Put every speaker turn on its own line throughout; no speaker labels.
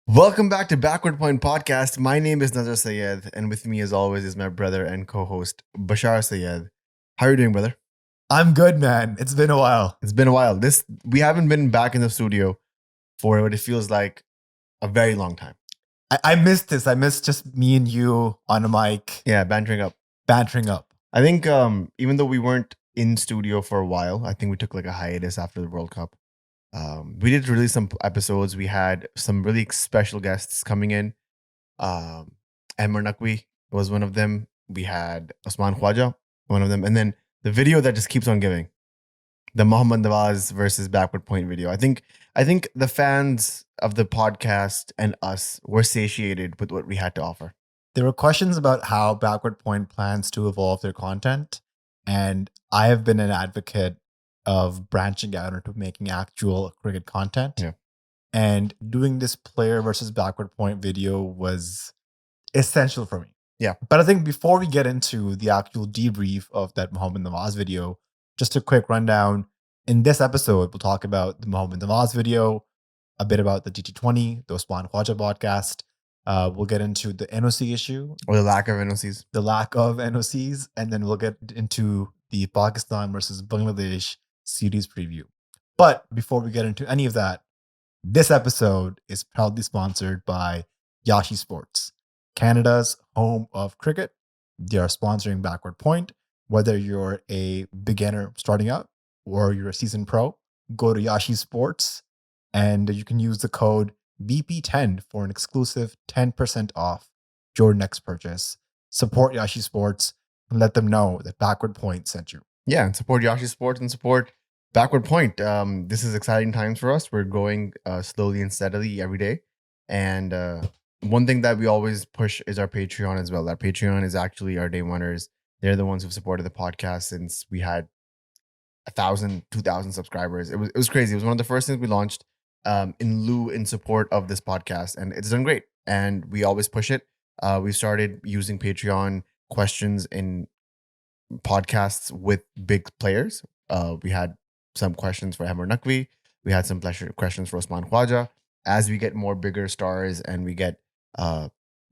Welcome back to Backward Point Podcast. My name is Nazar Sayed, and with me, as always, is my brother and co-host Bashaar Sayed. How are you doing, brother?
I'm good, man. It's been a while.
It's been a while. We haven't been back in the studio for what it feels like a very long time.
I missed this. I missed just me and you on a mic.
Yeah, bantering up. I think even though we weren't in studio for a while, I think we took like a hiatus after the World Cup. We did release some episodes. We had some really special guests coming in. Amr Naqvi was one of them. We had Usman Khawaja, one of them. And then the video that just keeps on giving. The Mohammed Nawaz versus Backward Point video. I think the fans of the podcast and us were satiated with what we had to offer.
There were questions about how Backward Point plans to evolve their content. And I have been an advocate of branching out into making actual cricket content.
Yeah.
And doing this player versus Backward Point video was essential for me.
Yeah.
But I think before we get into the actual debrief of that Mohammed Nawaz video, just a quick rundown. In this episode, we'll talk about the Mohammed Nawaz video, a bit about the GT20, the Usman Khawaja podcast. We'll get into the NOC issue.
Or the lack of NOCs.
The lack of NOCs. And then we'll get into the Pakistan versus Bangladesh series preview. But before we get into any of that, this episode is proudly sponsored by Yashi Sports, Canada's home of cricket. They are sponsoring Backward Point. Whether you're a beginner starting out or you're a seasoned pro, go to Yashi Sports and you can use the code BP10 for an exclusive 10% off your next purchase. Support Yashi Sports and let them know that Backward Point sent you.
Yeah, and support Yashi Sports and support Backward Point. This is exciting times for us. We're growing slowly and steadily every day. And one thing that we always push is our Patreon as well. Our Patreon is actually our day oneers. They're the ones who've supported the podcast since we had 1,000, 2,000 subscribers. It was crazy. It was one of the first things we launched in support of this podcast, and it's done great. And we always push it. We started using Patreon questions in podcasts with big players. We had some questions for Amr Naqvi. We had some questions for Usman Khawaja. As we get more bigger stars and we get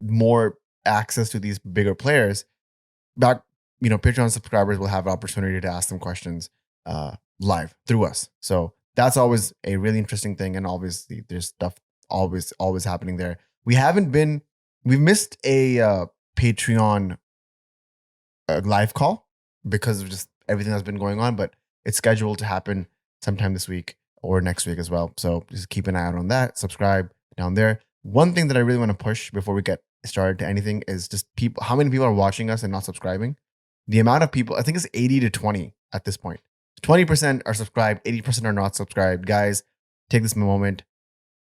more access to these bigger players, Patreon subscribers will have an opportunity to ask them questions live through us. So that's always a really interesting thing. And obviously there's stuff always happening there. We've missed a Patreon live call because of just everything that's been going on, but it's scheduled to happen sometime this week or next week as well. So just keep an eye out on that. Subscribe down there. One thing that I really want to push before we get started to anything is just how many people are watching us and not subscribing. The amount of people, I think it's 80 to 20 at this point. 20% are subscribed, 80% are not subscribed. Guys, take this moment,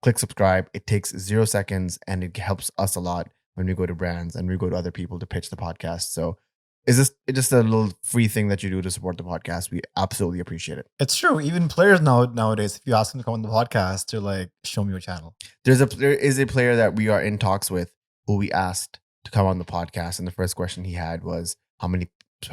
click subscribe. It takes 0 seconds and it helps us a lot when we go to brands and we go to other people to pitch the podcast. So is this just a little free thing that you do to support the podcast? We absolutely appreciate it.
It's true. Even players nowadays, if you ask them to come on the podcast, they're like, show me your channel.
There is a player that we are in talks with who we asked to come on the podcast. And the first question he had was, how many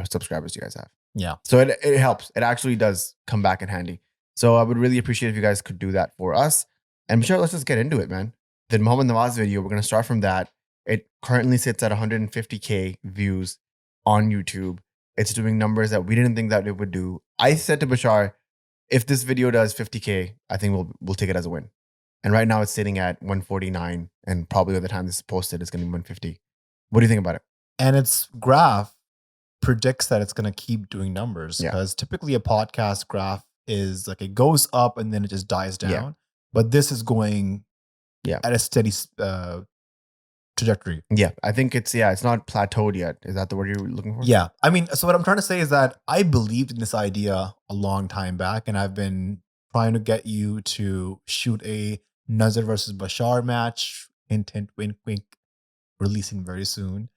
subscribers do you guys have?
Yeah.
So it helps. It actually does come back in handy. So I would really appreciate if you guys could do that for us. And sure, let's just get into it, man. The Mohammed Nawaz video, we're going to start from that. It currently sits at 150K views on YouTube. It's doing numbers that we didn't think that it would do. I said to Bashaar, if this video does 50K, I think we'll take it as a win. And right now it's sitting at 149, and probably by the time this is posted, it's going to be 150. What do you think about it?
And its graph predicts that it's going to keep doing numbers because typically a podcast graph is like it goes up and then it just dies down.
Yeah.
But this is going at a steady trajectory.
Yeah, I think it's not plateaued yet. Is that the word you're looking for?
Yeah. I mean, so what I'm trying to say is that I believed in this idea a long time back, and I've been trying to get you to shoot a Nazar versus Bashaar match. Hint, hint, wink, wink. Releasing very soon.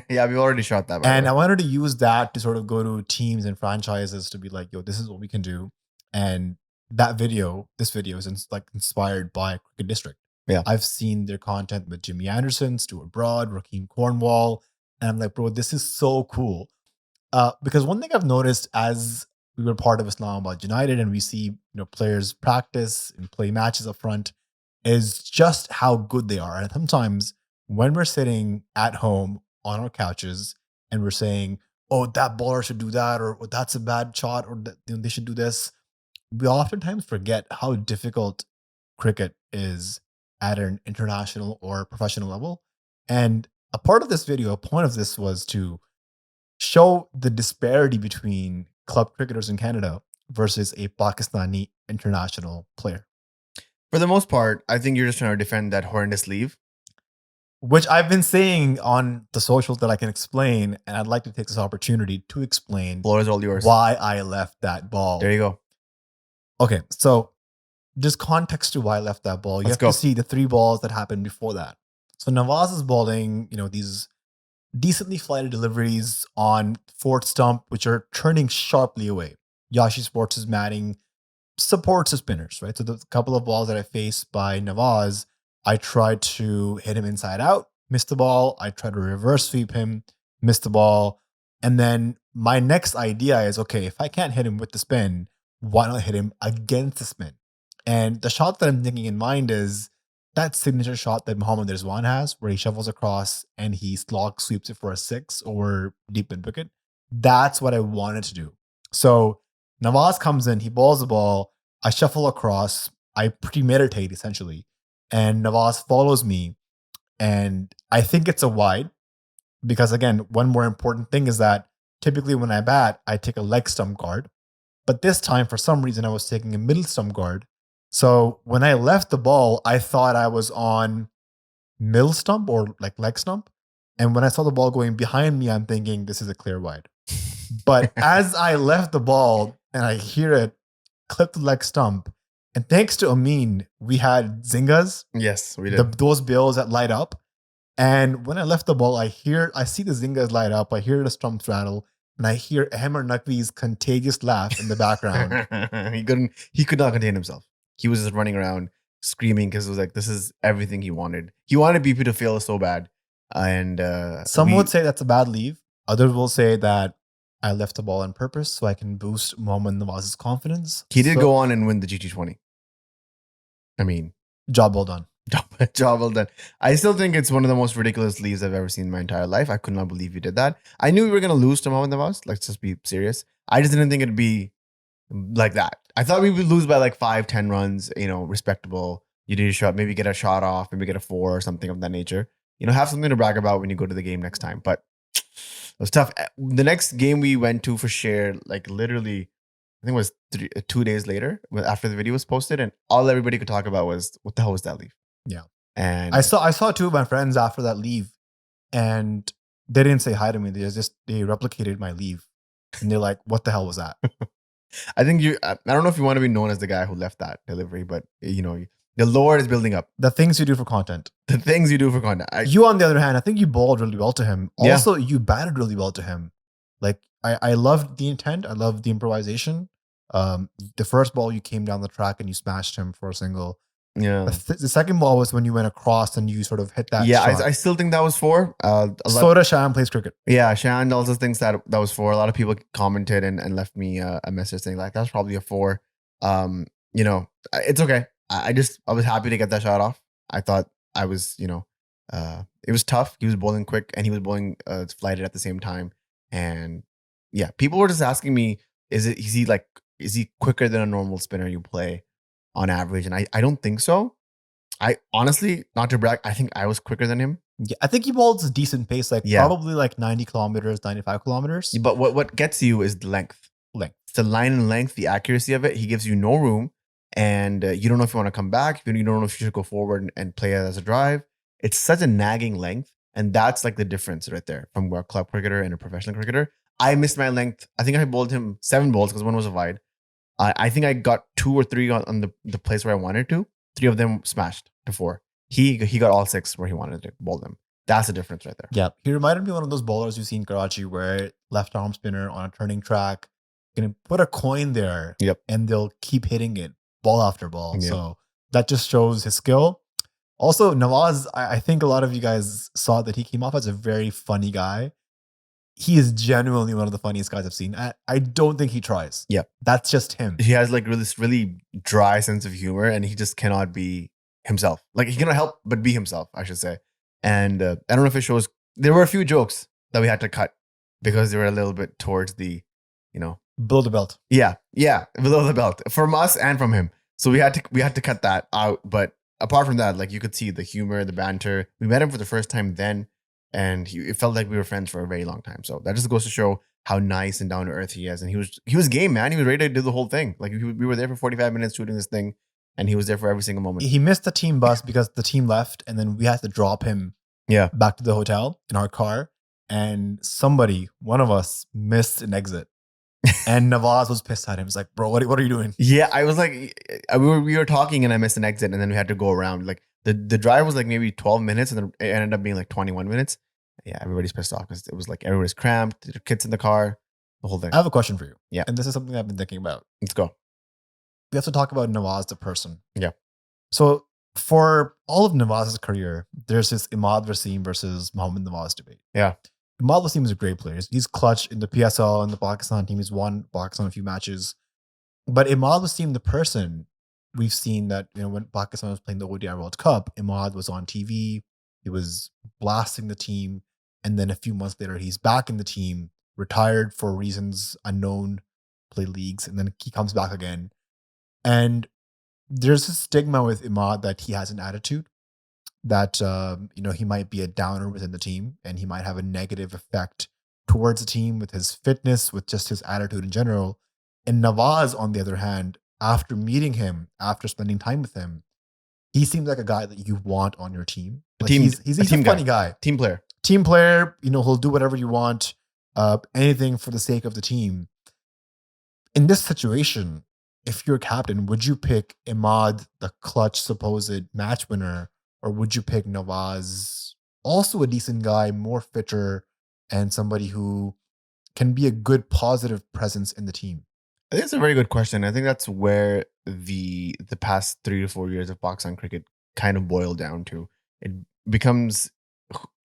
Yeah, we've already shot that.
And I wanted to use that to sort of go to teams and franchises to be like, yo, this is what we can do. And this video is inspired by Cricket District.
Yeah.
I've seen their content with Jimmy Anderson, Stuart Broad, Raheem Cornwall. And I'm like, bro, this is so cool. Because one thing I've noticed as we were part of Islamabad United and we see players practice and play matches up front, is just how good they are. And sometimes when we're sitting at home on our couches and we're saying, oh, that bowler should do that, or that's a bad shot, or they should do this, we oftentimes forget how difficult cricket is at an international or professional level. And a part of this video, a point of this was to show the disparity between club cricketers in Canada versus a Pakistani international player.
For the most part, I think you're just trying to defend that horrendous leave.
Which I've been saying on the socials that I can explain, and I'd like to take this opportunity to explain
Floor is all yours.
why I left that ball.
There you go.
Okay, so just context to why I left that ball. You
Let's
have to see the 3 balls that happened before that. So Nawaz is bowling, these decently flighted deliveries on fourth stump, which are turning sharply away. Yashi Sports' matting supports the spinners, right? So the couple of balls that I faced by Nawaz, I tried to hit him inside out, missed the ball. I tried to reverse sweep him, missed the ball. And then my next idea is, okay, if I can't hit him with the spin, why not hit him against the spin? And the shot that I'm thinking in mind is that signature shot that Mohammad Rizwan has, where he shuffles across and he slog sweeps it for a 6 over deep mid wicket. That's what I wanted to do. So Nawaz comes in, he balls the ball, I shuffle across, I premeditate essentially, and Nawaz follows me, and I think it's a wide, because again, one more important thing is that typically when I bat, I take a leg stump guard, but this time for some reason I was taking a middle stump guard. So when I left the ball, I thought I was on middle stump or like leg stump, and when I saw the ball going behind me, I'm thinking this is a clear wide. But as I left the ball and I hear it clip the leg stump, and thanks to Amin, we had zingas.
Yes, we did.
Those bills that light up. And when I left the ball, I see the zingas light up. I hear the stumps rattle, and I hear Ahmed Naqvi's contagious laugh in the background.
He could not contain himself. He was just running around screaming because it was like, this is everything he wanted. He wanted BP to fail so bad. And
some would say that's a bad leave. Others will say that I left the ball on purpose so I can boost Mohammad Nawaz's confidence.
He did go on and win the GT20. I mean,
job well done.
Job well done. I still think it's one of the most ridiculous leaves I've ever seen in my entire life. I could not believe he did that. I knew we were going to lose to Mohammad Nawaz. Let's just be serious. I just didn't think it'd be like that. I thought we would lose by like 5-10 runs, respectable. You did a shot, maybe get a shot off, maybe get a 4 or something of that nature. Have something to brag about when you go to the game next time. But it was tough. The next game we went to for share, like literally, I think it was 2 days later after the video was posted, and all everybody could talk about was, what the hell was that leave?
Yeah.
And
I saw 2 of my friends after that leave, and they didn't say hi to me. They replicated my leave, and they're like, what the hell was that?
I think I don't know if you want to be known as the guy who left that delivery, but the Lord is building up.
The things you do for content.
The things you do for content.
You, on the other hand, I think you bowled really well to him.
Yeah.
Also, you batted really well to him. Like, I loved the intent. I loved the improvisation. The first ball, you came down the track and you smashed him for a single.
Yeah.
The second ball was when you went across and you sort of hit that shot.
I still think that was 4.
So does Shan plays cricket.
Yeah, Shan also thinks that was 4. A lot of people commented and left me a message saying like, that's probably a 4. It's okay. I was happy to get that shot off. I thought I was, it was tough. He was bowling quick and he was bowling flighted at the same time. And yeah, people were just asking me, is he quicker than a normal spinner you play on average? And I don't think so. I honestly, not to brag, I think I was quicker than him.
Yeah, I think he bowls a decent pace, probably like 90 kilometers, 95 kilometers.
But what gets you is the length. It's the line and length, the accuracy of it. He gives you no room. And you don't know if you want to come back. You don't know if you should go forward and play it as a drive. It's such a nagging length. And that's like the difference right there from a club cricketer and a professional cricketer. I missed my length. I think I bowled him 7 balls because one was a wide. I think I got 2 or 3 on the place where I wanted to. 3 of them smashed to 4. He got all 6 where he wanted to bowl them. That's the difference right there.
Yeah. He reminded me of one of those bowlers you see in Karachi where left arm spinner on a turning track. Going to put a coin there.
Yep.
And they'll keep hitting it. Ball after ball.
Yeah.
So that just shows his skill. Also, Nawaz, I think a lot of you guys saw that he came off as a very funny guy. He is genuinely one of the funniest guys I've seen. I don't think he tries.
Yeah.
That's just him.
He has like this really dry sense of humor and he just cannot be himself. Like he cannot help but be himself, I should say. And I don't know if it shows. There were a few jokes that we had to cut because they were a little bit towards the,
below the belt.
yeah, below the belt from us and from him. So we had to cut that out. But apart from that, like you could see the humor, the banter. We met him for the first time then, and it felt like we were friends for a very long time. So that just goes to show how nice and down to earth he is. And he was game, man. He was ready to do the whole thing. Like we were there for 45 minutes shooting this thing, and he was there for every single moment.
He missed the team bus because the team left, and then we had to drop him back to the hotel in our car. And one of us, missed an exit. And Nawaz was pissed at him. He's like, bro, what are you doing?
Yeah, I was like, we were talking and I missed an exit, and then we had to go around. Like the drive was like maybe 12 minutes, and then it ended up being like 21 minutes. Yeah, everybody's pissed off because it was like everybody's cramped, their kids in the car, the whole thing.
I have a question for you.
Yeah.
And this is something I've been thinking about.
Let's go.
We have to talk about Nawaz the person.
Yeah.
So for all of Nawaz's career, there's this Imad Wasim versus Mohammad Nawaz debate.
Yeah.
Imad Wasim is a great player. He's clutch in the PSL and the Pakistan team. He's won Pakistan a few matches. But Imad Wasim, the person, we've seen that, when Pakistan was playing the ODI World Cup, Imad was on TV. He was blasting the team. And then a few months later, he's back in the team, retired for reasons unknown, play leagues, and then he comes back again. And there's a stigma with Imad that he has an attitude, that he might be a downer within the team, and he might have a negative effect towards the team with his fitness, with just his attitude in general. And Nawaz, on the other hand, after meeting him, after spending time with him, he seems like a guy that you want on your team. Like he's a funny guy.
Team player.
He'll do whatever you want, anything for the sake of the team. In this situation, if you're captain, would you pick Imad, the clutch supposed match winner, or would you pick Nawaz, also a decent guy, more fitter, and somebody who can be a good positive presence in the team?
I think it's a very good question. I think that's where the past 3 to 4 years of Pakistan cricket kind of boil down to.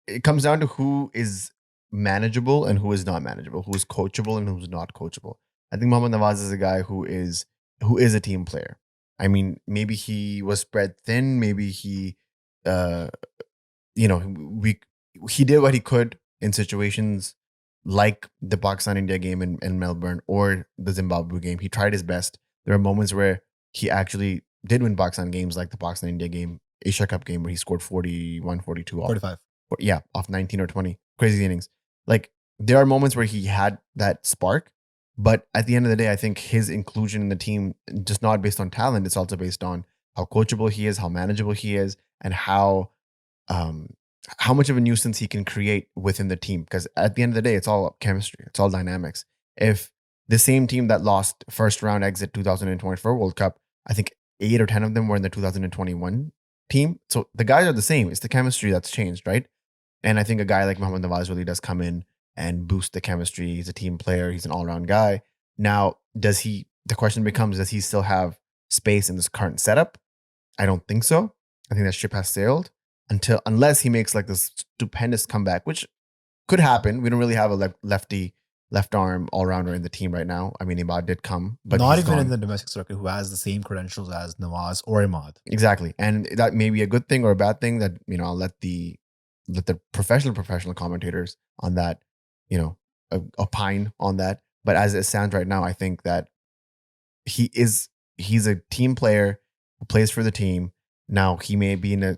It comes down to who is manageable and who is not manageable, who is coachable and who's not coachable. I think Mohammad Nawaz is a guy who is a team player. I mean, maybe he was spread thin. Maybe he, he did what he could in situations like the Pakistan-India game in Melbourne or the Zimbabwe game. He tried his best. There are moments where he actually did win Pakistan games, like the Pakistan-India game, Asia Cup game, where he scored 41, 42 off.
45.
Yeah, off 19 or 20. Crazy innings. Like, there are moments where he had that spark, but at the end of the day, I think his inclusion in the team, just not based on talent, it's also based on how coachable he is, how manageable he is, and how much of a nuisance he can create within the team. Because at the end of the day, it's all chemistry. It's all dynamics. If the same team that lost first round exit 2024 World Cup, I think 8 or 10 of them were in the 2021 team. So the guys are the same. It's the chemistry that's changed, right? And I think a guy like Mohammad Nawaz really does come in and boost the chemistry. He's a team player. He's an all-around guy. Now, the question becomes, does he still have space in this current setup? I don't think so. I think that ship has sailed unless he makes like this stupendous comeback, which could happen. We don't really have a left arm all-rounder in the team right now. I mean, Imad did come, but
not even in the domestic circuit who has the same credentials as Nawaz or Imad.
Exactly. And that may be a good thing or a bad thing that, I'll let the professional commentators on that, opine on that. But as it stands right now, I think that he's a team player who plays for the team. Now, he may be in a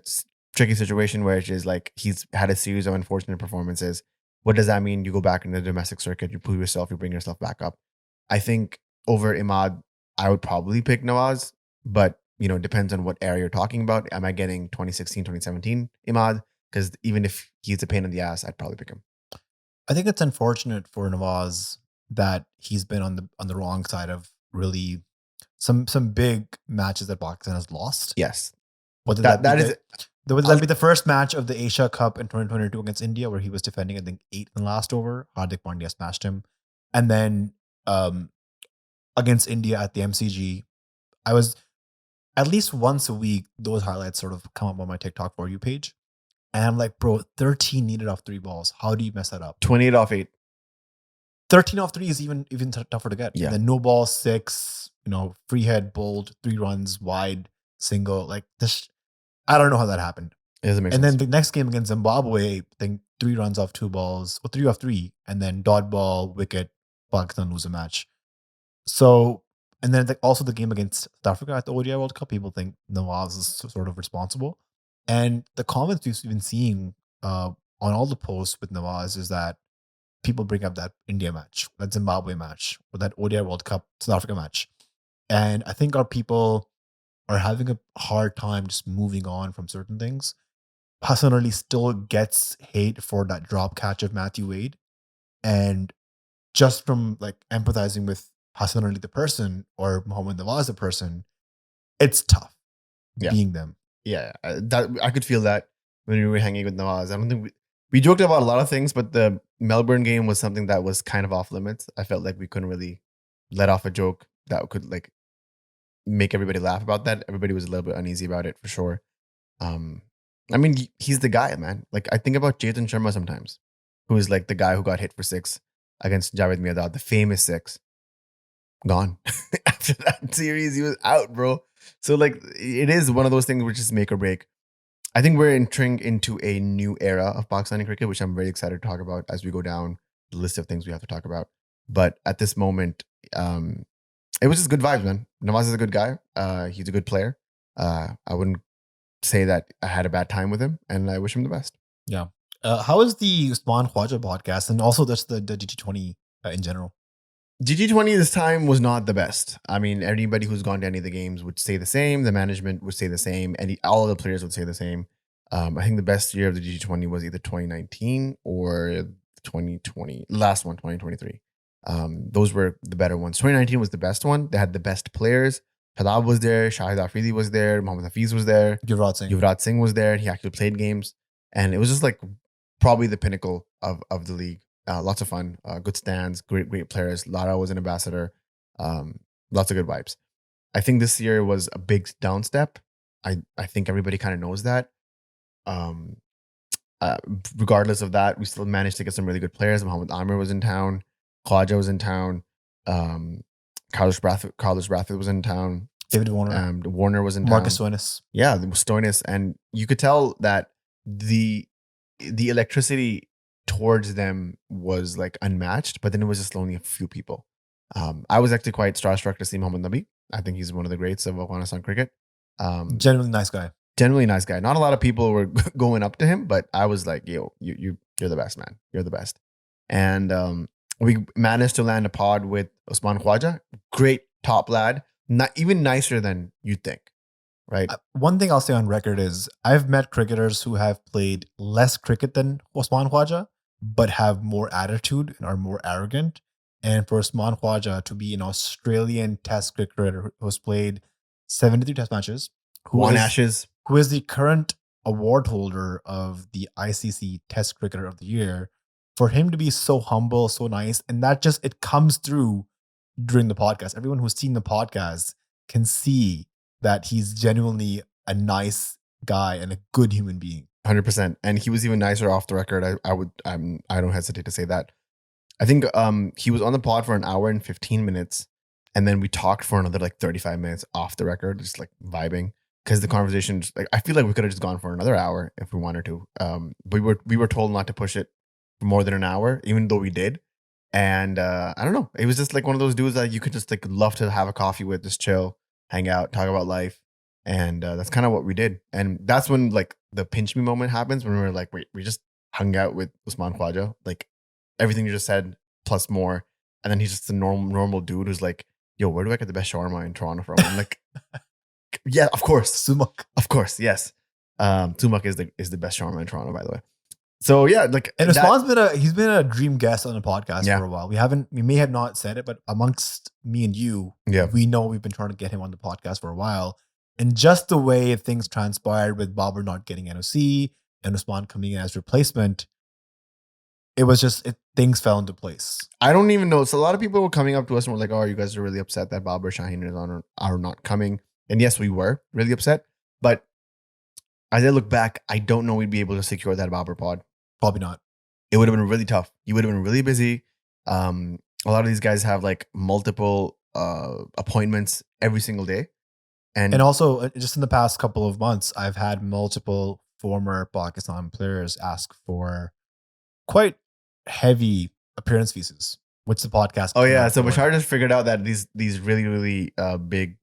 tricky situation where it is like he's had a series of unfortunate performances. What does that mean? You go back in the domestic circuit, you prove yourself, you bring yourself back up. I think over Imad, I would probably pick Nawaz, but, it depends on what era you're talking about. Am I getting 2016, 2017 Imad? Because even if he's a pain in the ass, I'd probably pick him.
I think it's unfortunate for Nawaz that he's been on the wrong side of really some big matches that Pakistan has lost.
Yes.
Would that be the first match of the Asia Cup in 2022 against India, where he was defending, I think, 8th in the last over. Hardik Pandya smashed him. And then against India at the MCG, I was at least once a week, those highlights sort of come up on my TikTok For You page. And I'm like, bro, 13 needed off 3 balls. How do you mess that up?
28 off 8.
13 off 3 is even tougher to get.
Yeah.
And then no ball 6, free head, bowled, 3 runs, wide, single. Like this. I don't know how that happened.
It doesn't make
And
sense.
then the next game against Zimbabwe, I think 3 runs off 2 balls, or 3 off 3, and then dot ball, wicket, Pakistan lose a match. So, and then also the game against South Africa at the ODI World Cup, people think Nawaz is sort of responsible. And the comments we've been seeing on all the posts with Nawaz is that people bring up that India match, that Zimbabwe match, or that ODI World Cup South Africa match. And I think our people are having a hard time just moving on from certain things. Hassan Ali still gets hate for that drop catch of Matthew Wade. And just from like empathizing with Hassan Ali the person or Muhammad Nawaz the person, it's tough being them.
Yeah, that I could feel that when we were hanging with Nawaz. I don't think we joked about a lot of things, but the Melbourne game was something that was kind of off limits. I felt like we couldn't really let off a joke that could like make everybody laugh about that. Everybody was a little bit uneasy about it for sure. I mean, he's the guy, man. Like I think about Chetan Sharma sometimes, who is like the guy who got hit for 6 against Javed Mirdad, the famous 6. Gone. After that series, he was out, bro. So like it is one of those things which is make or break. I think we're entering into a new era of Pakistani cricket, which I'm very excited to talk about as we go down the list of things we have to talk about. But at this moment, it was just good vibes, man. Nawaz is a good guy. He's a good player. I wouldn't say that I had a bad time with him, and I wish him the best.
Yeah. How is the Usman Khawaja podcast and also just the GT20 in general?
GT20 this time was not the best. I mean, anybody who's gone to any of the games would say the same. The management would say the same. And all of the players would say the same. I think the best year of the GT20 was either 2019 or 2020. Last one, 2023. Those were the better ones. 2019 was the best one. They had the best players. Shadab was there. Shahid Afridi was there. Mohammad Hafiz was there. Yuvraj Singh was there. He actually played games. And it was just like probably the pinnacle of the league. Lots of fun, good stands, great players. Lara was an ambassador. Lots of good vibes. I think this year was a big down step. I think everybody kind of knows that. Regardless of that, we still managed to get some really good players. Muhammad Amir was in town. Khawaja was in town. Carlos Bradford was in town.
David Warner.
Warner was in
Marcus
town.
Stoinis.
Yeah, Stoinis. And you could tell that the electricity towards them was like unmatched, but then it was just only a few people. I was actually quite starstruck to see Mohsin Naqvi. I think he's one of the greats of Afghanistan cricket.
Genuinely nice guy.
Genuinely nice guy. Not a lot of people were going up to him, but I was like, yo, you're the best, man. You're the best. And we managed to land a pod with Usman Khawaja. Great top lad. Not even nicer than you'd think. Right.
One thing I'll say on record is I've met cricketers who have played less cricket than Usman Khawaja, but have more attitude and are more arrogant. And for Usman Khawaja to be an Australian test cricketer who has played 73 test matches, who is the current award holder of the ICC Test Cricketer of the Year, for him to be so humble, so nice, and that just, it comes through during the podcast. Everyone who's seen the podcast can see that he's genuinely a nice guy and a good human being.
100%. And he was even nicer off the record. I don't hesitate to say that. I think he was on the pod for an hour and 15 minutes. And then we talked for another like 35 minutes off the record, just like vibing. Because the conversation, like, I feel like we could have just gone for another hour if we wanted to. But we were told not to push it for more than an hour, even though we did. And I don't know. It was just like one of those dudes that you could just like love to have a coffee with, just chill, hang out, talk about life. And that's kind of what we did. And that's when like the pinch me moment happens, when we're like, wait, we just hung out with Usman Khawaja, like everything you just said plus more. And then he's just a normal dude who's like, yo, where do I get the best shawarma in Toronto from? I'm like, yeah, of course.
Sumak.
Of course, yes. Sumak is the best shawarma in Toronto, by the way. So yeah, like,
and Usman's been a dream guest on the podcast for a while. We may have not said it, but amongst me and you, we know we've been trying to get him on the podcast for a while. And just the way things transpired with Babar not getting NOC and Usman coming in as replacement, it was just, things fell into place.
I don't even know. So a lot of people were coming up to us and were like, oh, you guys are really upset that Babar Shaheen are not coming. And yes, we were really upset. But as I look back, I don't know we'd be able to secure that Babar pod.
Probably not.
It would have been really tough. You would have been really busy. A lot of these guys have like multiple appointments every single day.
And also, just in the past couple of months, I've had multiple former Pakistan players ask for quite heavy appearance fees, which the podcast.
Oh
cannot
yeah, so
afford.
Bashaar just figured out that these really big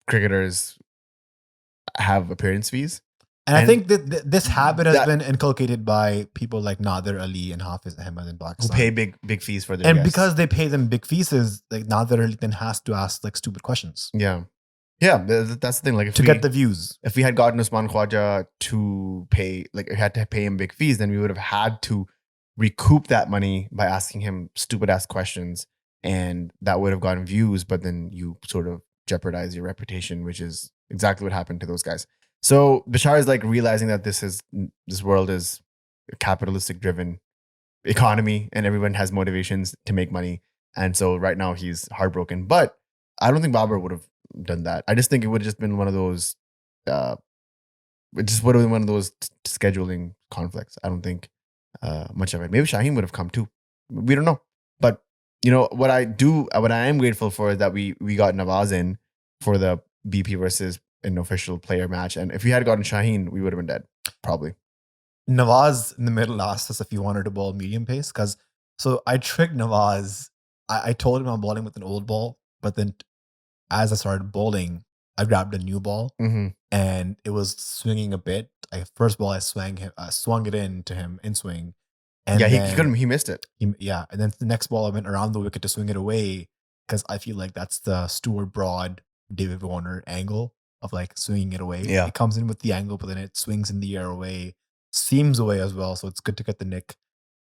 cricketers have appearance fees.
And I think that this habit has been inculcated by people like Nazar Ali and Hafiz Ahmed in
who
Pakistan.
pay big fees for their
And
guests.
because they pay them big fees, is like Nazar Ali then has to ask like stupid questions
Yeah, that's the thing. Like if
to get the views.
if we had gotten Usman Khawaja to pay, like we had to pay him big fees, then we would have had to recoup that money by asking him stupid ass questions, and that would have gotten views. But then you sort of jeopardize your reputation, which is exactly what happened to those guys. So Bashaar is like realizing that this world is a capitalistic driven economy, and everyone has motivations to make money. And so right now he's heartbroken. But I don't think Babar would have done that. I just think it would have just been one of those. It just would have been one of those scheduling conflicts. I don't think much of it. Maybe Shaheen would have come too. We don't know. But you know what I am grateful for is that we got Nawaz in for the BP versus an official player match. And if we had gotten Shaheen, we would have been dead, probably.
Nawaz in the middle asked us if he wanted to bowl medium pace so I tricked Nawaz. I told him I'm bowling with an old ball, but then as I started bowling, I grabbed a new ball and it was swinging a bit. First ball, I swung it in to him in swing. And
he missed it.
And then the next ball, I went around the wicket to swing it away because I feel like that's the Stuart Broad, David Warner angle of like swinging it away.
Yeah.
It comes in with the angle, but then it swings in the air away, seams away as well. So it's good to get the nick.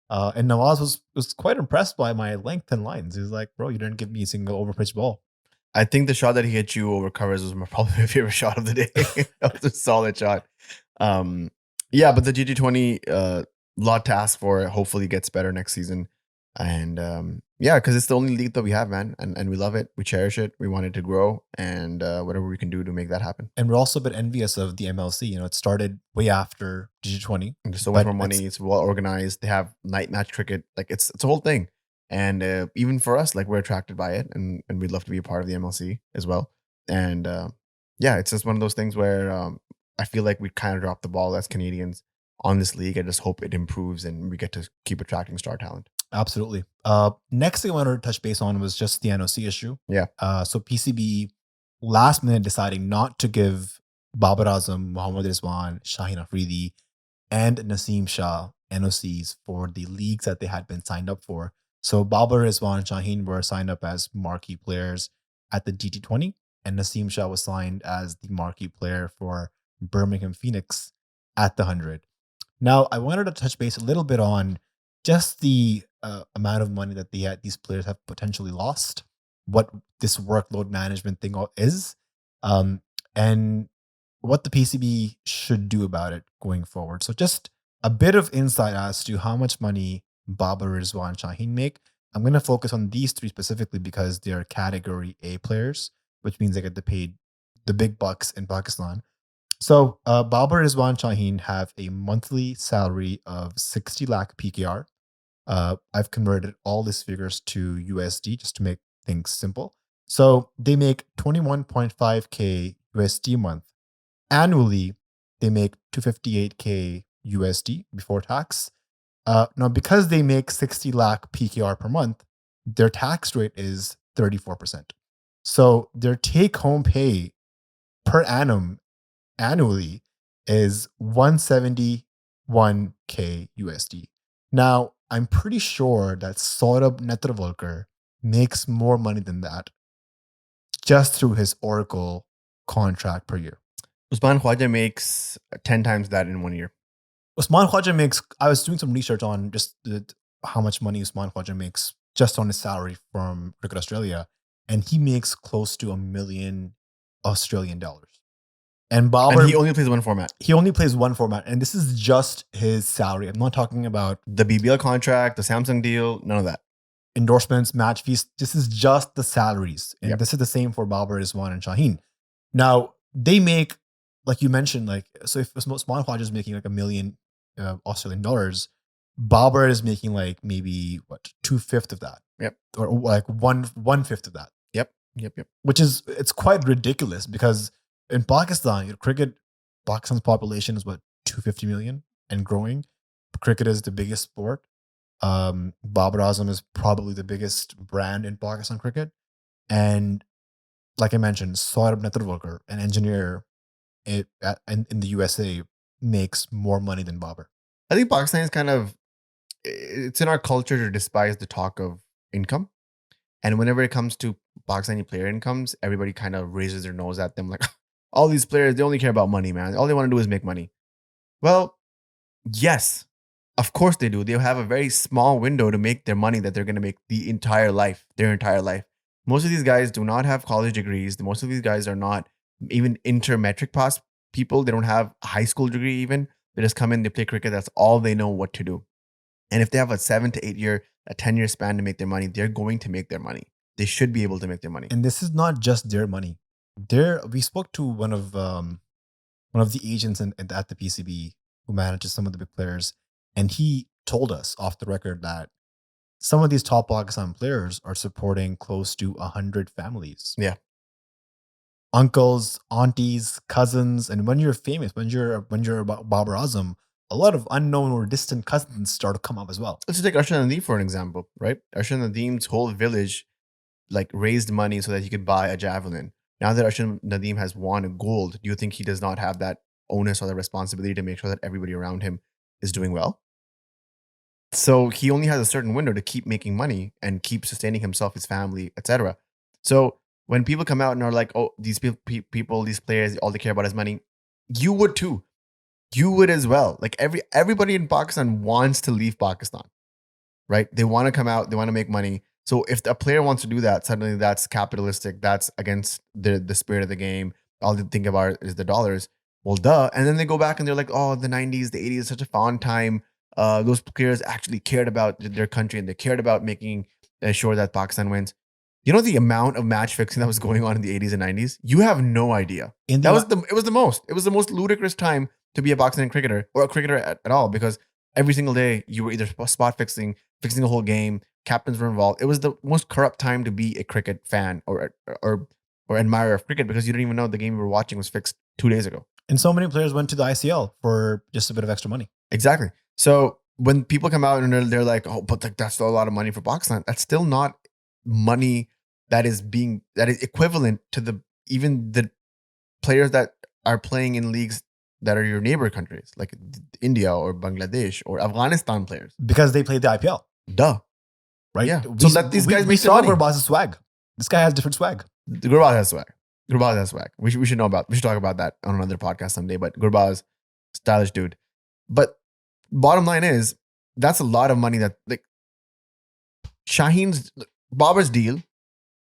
And Nawaz was quite impressed by my length and lines. He was like, bro, you didn't give me a single overpitched ball.
I think the shot that he hit you over covers was probably my favorite shot of the day. That was a solid shot. Yeah, but the GT20, lot to ask for. Hopefully it gets better next season. And yeah, because it's the only league that we have, man. And we love it. We cherish it. We want it to grow. And whatever we can do to make that happen.
And we're also a bit envious of the MLC. You know, it started way after GT20.
And there's so much more money. It's well organized. They have night match cricket. Like it's a whole thing. And even for us, like we're attracted by it. And we'd love to be a part of the MLC as well. And yeah, it's just one of those things where I feel like we kind of dropped the ball as Canadians on this league. I just hope it improves and we get to keep attracting star talent.
Absolutely. Next thing I wanted to touch base on was just the NOC issue.
Yeah.
So PCB last minute deciding not to give Babar Azam, Mohammad Rizwan, Shaheen Afridi, and Naseem Shah NOCs for the leagues that they had been signed up for. So Babar Rizwan and Shaheen were signed up as marquee players at the GT20, and Naseem Shah was signed as the marquee player for Birmingham Phoenix at the 100. Now, I wanted to touch base a little bit on just the amount of money that these players have potentially lost, what this workload management thing is, and what the PCB should do about it going forward. So just a bit of insight as to how much money Babar, Rizwan, and Shaheen make. I'm going to focus on these three specifically because they're category A players, which means they get paid the big bucks in Pakistan. So Babar, Rizwan, Shaheen have a monthly salary of 60 lakh PKR. I've converted all these figures to USD just to make things simple. So they make 21.5K USD a month. Annually, they make 258K USD before tax. Now, because they make 60 lakh PKR per month, their tax rate is 34%. So their take-home pay per annum annually is 171K USD. Now, I'm pretty sure that Saurabh Netravalkar makes more money than that just through his Oracle contract per year.
Usman Khawaja makes 10 times that in 1 year.
Usman Khawaja makes, I was doing some research on just how much money Usman Khawaja makes just on his salary from Cricket Australia, and he makes close to $1 million Australian dollars. And Babar,
and he only plays one format.
He only plays one format, and this is just his salary. I'm not talking about
the BBL contract, the Samsung deal, none of that.
Endorsements, match fees. This is just the salaries. And this is the same for Babar, Rizwan, and Shaheen. Now, they make, like you mentioned, like, so if Usman Khawaja is making like $1 million Australian dollars, Babar is making like maybe 2/5 of that.
Yep.
Or like one fifth of that.
Yep. Yep.
It's quite ridiculous because in Pakistan, Pakistan's population is what, 250 million and growing. Cricket is the biggest sport. Babar Azam is probably the biggest brand in Pakistan cricket. And like I mentioned, Saurabh Netrwalkar, an engineer in the USA, makes more money than Babar.
I think Pakistan is it's in our culture to despise the talk of income. And whenever it comes to Pakistani player incomes, everybody kind of raises their nose at them like, all these players, they only care about money, man. All they want to do is make money. Well, yes, of course they do. They have a very small window to make their money that they're going to make their entire life. Most of these guys do not have college degrees. Most of these guys are not even intermetric pass people. They don't have a high school degree even. They just come in, they play cricket. That's all they know what to do. And if they have a 7 to 8 year, a 10-year span to make their money, they're going to make their money. They should be able to make their money.
And this is not just their money. We spoke to one of the agents at the PCB who manages some of the big players, and he told us off the record that some of these top Pakistan players are supporting close to 100 families.
Yeah.
Uncles, aunties, cousins, and when you're famous, when you're Babar Azam, a lot of unknown or distant cousins start to come up as well.
Let's take Arshad Nadeem for an example, right? Arshad Nadeem's whole village raised money so that he could buy a javelin. Now that Arshad Nadeem has won a gold, do you think he does not have that onus or the responsibility to make sure that everybody around him is doing well? So he only has a certain window to keep making money and keep sustaining himself, his family, etc. So when people come out and are like, oh, these people, these players, all they care about is money, you would too. You would as well. Like everybody in Pakistan wants to leave Pakistan, right? They want to come out, they want to make money. So if a player wants to do that, suddenly that's capitalistic. That's against the spirit of the game. All they think about is the dollars. Well, duh. And then they go back and they're like, oh, the 90s, the 80s, such a fun time. Those players actually cared about their country and they cared about making sure that Pakistan wins. You know the amount of match fixing that was going on in the 80s and 90s? You have no idea. It was the most ludicrous time to be a Pakistani cricketer or a cricketer at all, because every single day you were either spot fixing the whole game, captains were involved. It was the most corrupt time to be a cricket fan or admirer of cricket, because you didn't even know the game you were watching was fixed 2 days ago.
And so many players went to the ICL for just a bit of extra money.
Exactly. So when people come out and they're like, oh, but that's still a lot of money for Pakistan. That's still not money that is equivalent to even the players that are playing in leagues that are your neighbor countries, like India or Bangladesh or Afghanistan players.
Because they played the IPL.
Duh.
Right?
Yeah. So let these guys
we saw Gurbaz's swag. This guy has different swag.
Gurbaz has swag. We should talk about that on another podcast someday. But Gurbaz, stylish dude. But bottom line is, that's a lot of money that Babar's deal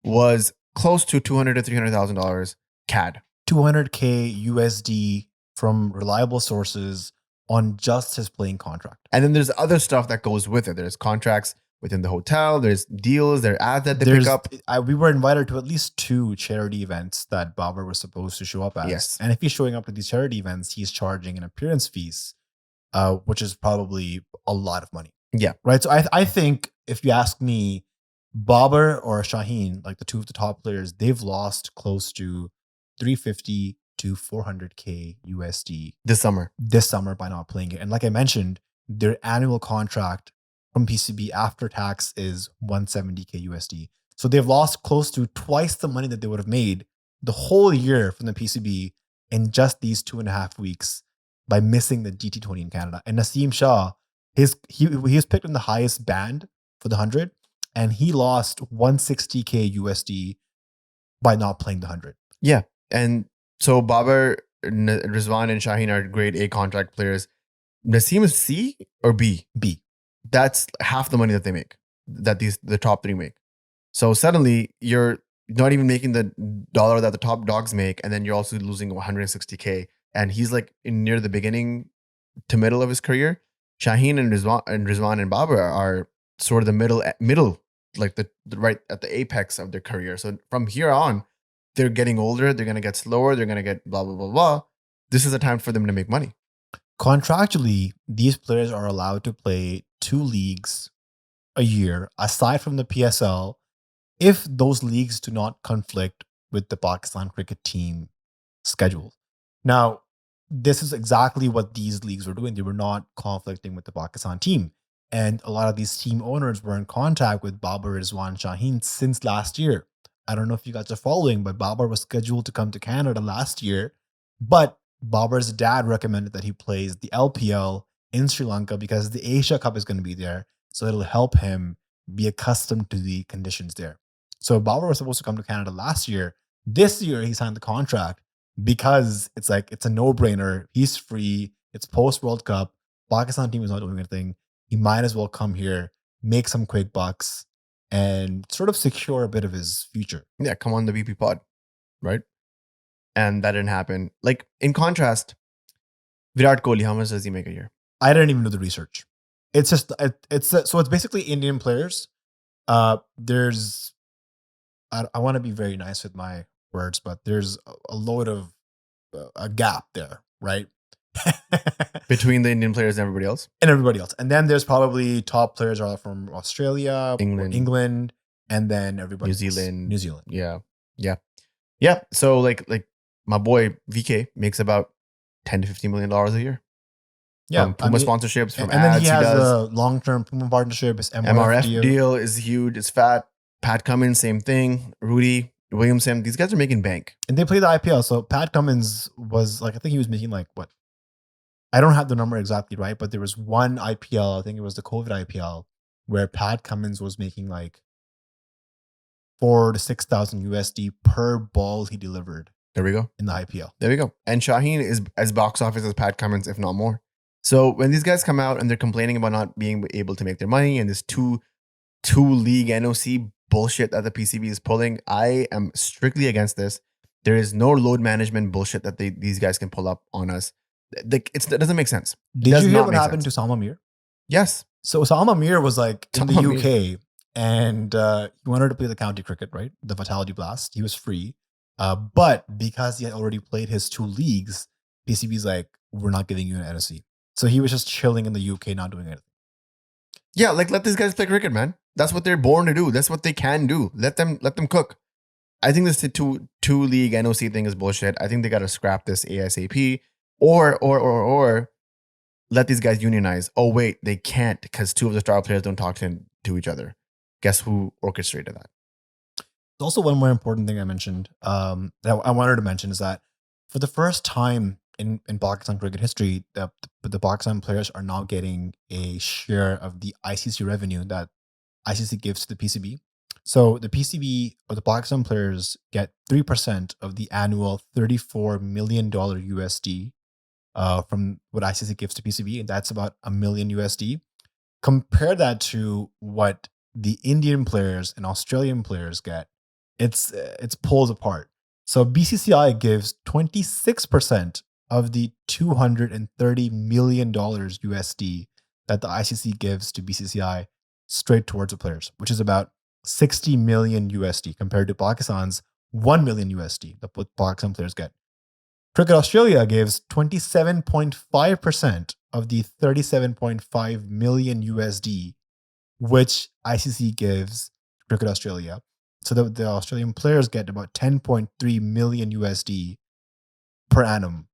was close to $200,000 to $300,000 CAD.
$200K USD from reliable sources on just his playing contract.
And then there's other stuff that goes with it. There's contracts within the hotel. There's deals. There are ads that they pick up.
We were invited to at least 2 charity events that Babar was supposed to show up at.
Yes.
And if he's showing up to these charity events, he's charging an appearance fees, which is probably a lot of money.
Yeah.
Right. So I think if you ask me, Babar or Shaheen, like the two of the top players, they've lost close to 350 to 400K USD
this summer
by not playing it. And like I mentioned, their annual contract from PCB after tax is 170K USD. So they've lost close to twice the money that they would have made the whole year from the PCB in just these 2.5 weeks by missing the GT20 in Canada. And Naseem Shah, he was picked in the highest band for the 100, and he lost 160K USD by not playing the 100.
Yeah. And so Babar, Rizwan, and Shaheen are grade A contract players. Naseem is C or B?
B.
That's half the money that they make, that the top 3 make. So suddenly you're not even making the dollar that the top dogs make, and then you're also losing 160K. And he's near the beginning to middle of his career. Shaheen and Rizwan and Babar are sort of the middle, like the right at the apex of their career. So from here on, they're getting older. They're going to get slower. They're going to get blah, blah, blah, blah. This is a time for them to make money.
Contractually, these players are allowed to play 2 leagues a year, aside from the PSL, if those leagues do not conflict with the Pakistan cricket team schedule. Now, this is exactly what these leagues were doing. They were not conflicting with the Pakistan team. And a lot of these team owners were in contact with Babar Azam Shaheen since last year. I don't know if you guys are following, but Babar was scheduled to come to Canada last year. But Babar's dad recommended that he plays the LPL in Sri Lanka because the Asia Cup is going to be there. So it'll help him be accustomed to the conditions there. So Babar was supposed to come to Canada last year. This year, he signed the contract because it's a no-brainer. He's free. It's post-World Cup. Pakistan team is not doing anything. He might as well come here, make some quick bucks, and sort of secure a bit of his future.
Yeah, come on the VP pod, right? And that didn't happen. Like, in contrast, Virat Kohli, how much does he make a year?
I didn't even do the research. It's just so it's basically Indian players. There's I want to be very nice with my words, but there's a load of a gap there, right?
Between the Indian players and everybody else?
And everybody else. And then there's probably top players are from Australia, England, and then everybody
New Zealand.
New Zealand.
Yeah. So like my boy VK makes about $10 to $15 million a year.
Yeah.
From Puma sponsorships, from
and
ads.
Then he has a long-term Puma partnership. His
MRF deal is huge. It's fat. Pat Cummins, same thing. Rudy Williamson. These guys are making bank.
And they play the IPL. So Pat Cummins was I think he was making what? I don't have the number exactly right, but there was one IPL, I think it was the COVID IPL, where Pat Cummins was making like 4,000 to 6,000 USD per ball he delivered.
There we go.
In the IPL.
There we go. And Shaheen is as box office as Pat Cummins, if not more. So when these guys come out and they're complaining about not being able to make their money and this two league NOC bullshit that the PCB is pulling, I am strictly against this. There is no load management bullshit that these guys can pull up on us. It doesn't make sense.
Did you hear what happened to Salman Mir?
Yes.
So Salman Mir was like in the UK and he wanted to play the county cricket, right? The Vitality Blast. He was free. But because he had already played his 2 leagues, PCB's like, we're not giving you an NOC. So he was just chilling in the UK, not doing anything.
Yeah, like let these guys play cricket, man. That's what they're born to do. That's what they can do. Let them cook. I think this two league NOC thing is bullshit. I think they got to scrap this ASAP. Or let these guys unionize. Oh, wait, they can't because 2 of the star players don't talk to each other. Guess who orchestrated that?
There's also one more important thing I mentioned that I wanted to mention is that for the first time in Pakistan cricket history, the Pakistan players are now getting a share of the ICC revenue that ICC gives to the PCB. So the PCB or the Pakistan players get 3% of the annual $34 million USD from what ICC gives to PCB, and that's about $1 million USD. Compare that to what the Indian players and Australian players get. It's poles apart. So BCCI gives 26% of the $230 million USD that the ICC gives to BCCI straight towards the players, which is about 60 million USD compared to Pakistan's 1 million USD that Pakistan players get. Cricket Australia gives 27.5% of the 37.5 million USD, which ICC gives Cricket Australia. So the Australian players get about 10.3 million USD per annum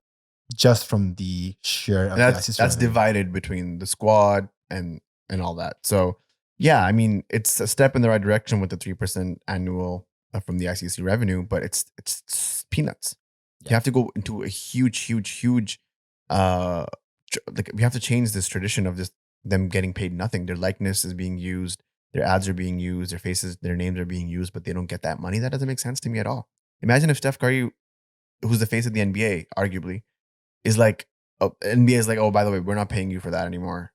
just from the share of the ICC.
That's divided between the squad and all that. So yeah, I mean, it's a step in the right direction with the 3% annual from the ICC revenue, but it's peanuts. Yeah. You have to go into a huge like we have to change this tradition of just them getting paid nothing. Their likeness is being used, their ads are being used, their faces, their names are being used, but they don't get that money. That doesn't make sense to me at all. Imagine if Steph Curry, who's the face of the NBA, arguably, is like, NBA is like, oh, by the way, we're not paying you for that anymore.